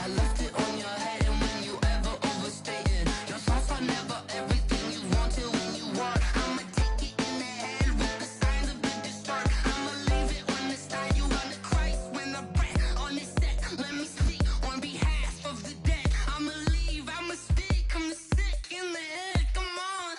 I left it on your head, and when you ever overstay it, your thoughts are never everything you wanted when you want. I'ma take it in the head with the signs of the distort. I'ma leave it on the side. You on the Christ when the breath on this set. Let me speak on behalf of the dead. I'ma leave, I'ma speak. I'm sick in the head. Come on,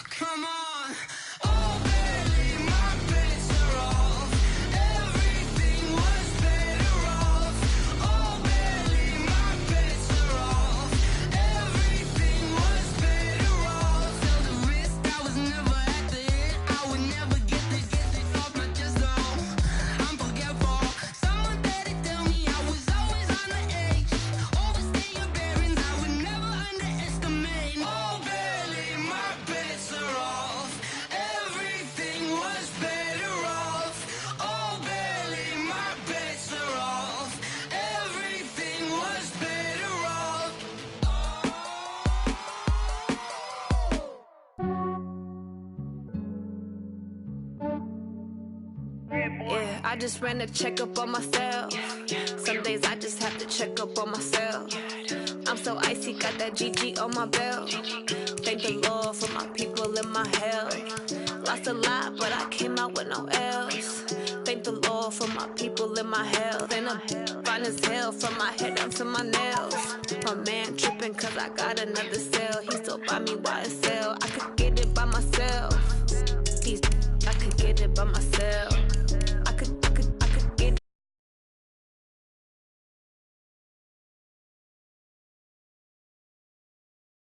come on. Oh, barely my bets are off. Everything was better off. Oh, barely my bets are off. Everything was better off. Tell the risk I was never at the end. I would never get this off my chest though. I'm forgetful. Someone better tell me I was always on the edge. Overstay your bearings, I would never underestimate. Oh, barely my bets are off. Everything was better off. Oh, barely my bets are off. Everything was better off. Yeah, I just ran a checkup on myself. Some days I just have to check up on myself. I'm so icy, got that GG on my belt. Thank the Lord for my people and my health. Lost a lot, but I came out with no L's. Thank the Lord for my people and my health. And I'm fine as hell from my head down to my nails. My man tripping cause I got another cell. He still buy me YSL. I could get it by myself. I could get it by myself.